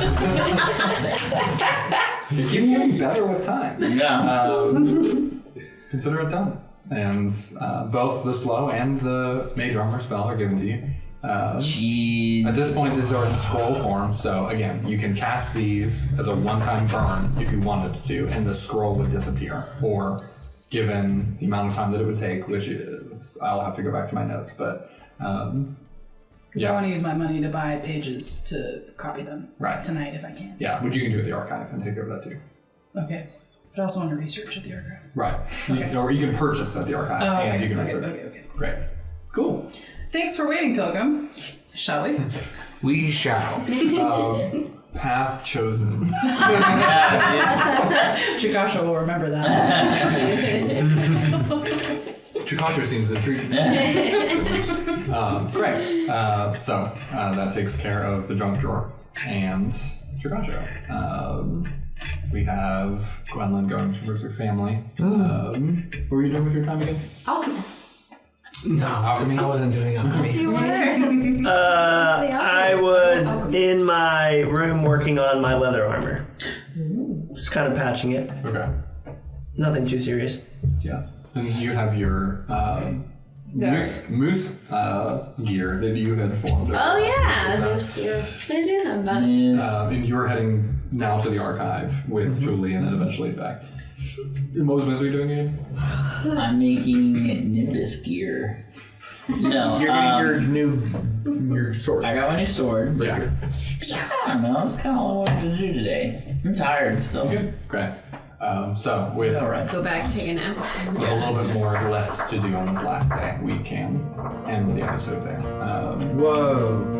It keeps getting better with time. Yeah. Consider it done. And both the slow and the mage armor spell are given to you. Jeez. At this point, these are in scroll form, so again, you can cast these as a one-time burn if you wanted to, and the scroll would disappear. Or, given the amount of time that it would take, which is, I'll have to go back to my notes, but Because I want to use my money to buy pages to copy them tonight if I can. Yeah, which you can do at the archive and take care of that too. Okay. But I also want to research at the archive. Right. Or you can purchase at the archive and you can research. Okay. Great. Cool. Thanks for waiting, Pilgrim. Shall we? We shall. Path chosen. Chikasha will remember that. Chikasha seems intrigued. Great. So that takes care of the junk drawer and Chikasha. We have Gwendolyn going towards her family. What were you doing with your time again? Alchemist. No, Alchemy? I wasn't doing alchemy. You were. I was in my room working on my leather armor. Just kind of patching it. Okay. Nothing too serious. Yeah. And you have your moose gear that you had formed. Oh yeah, So, I do have that. and you're heading now to the archive with Julie and then eventually back. And what was Misery doing again? I'm making Nimbus gear. No, You're getting your new your sword. I got my new sword. Yeah. I don't know, that's kind of all I wanted to do today. I'm tired still. Great. So with Alright. Go back, take a nap. a little bit more left to do on this last day, we can end the episode there. Whoa.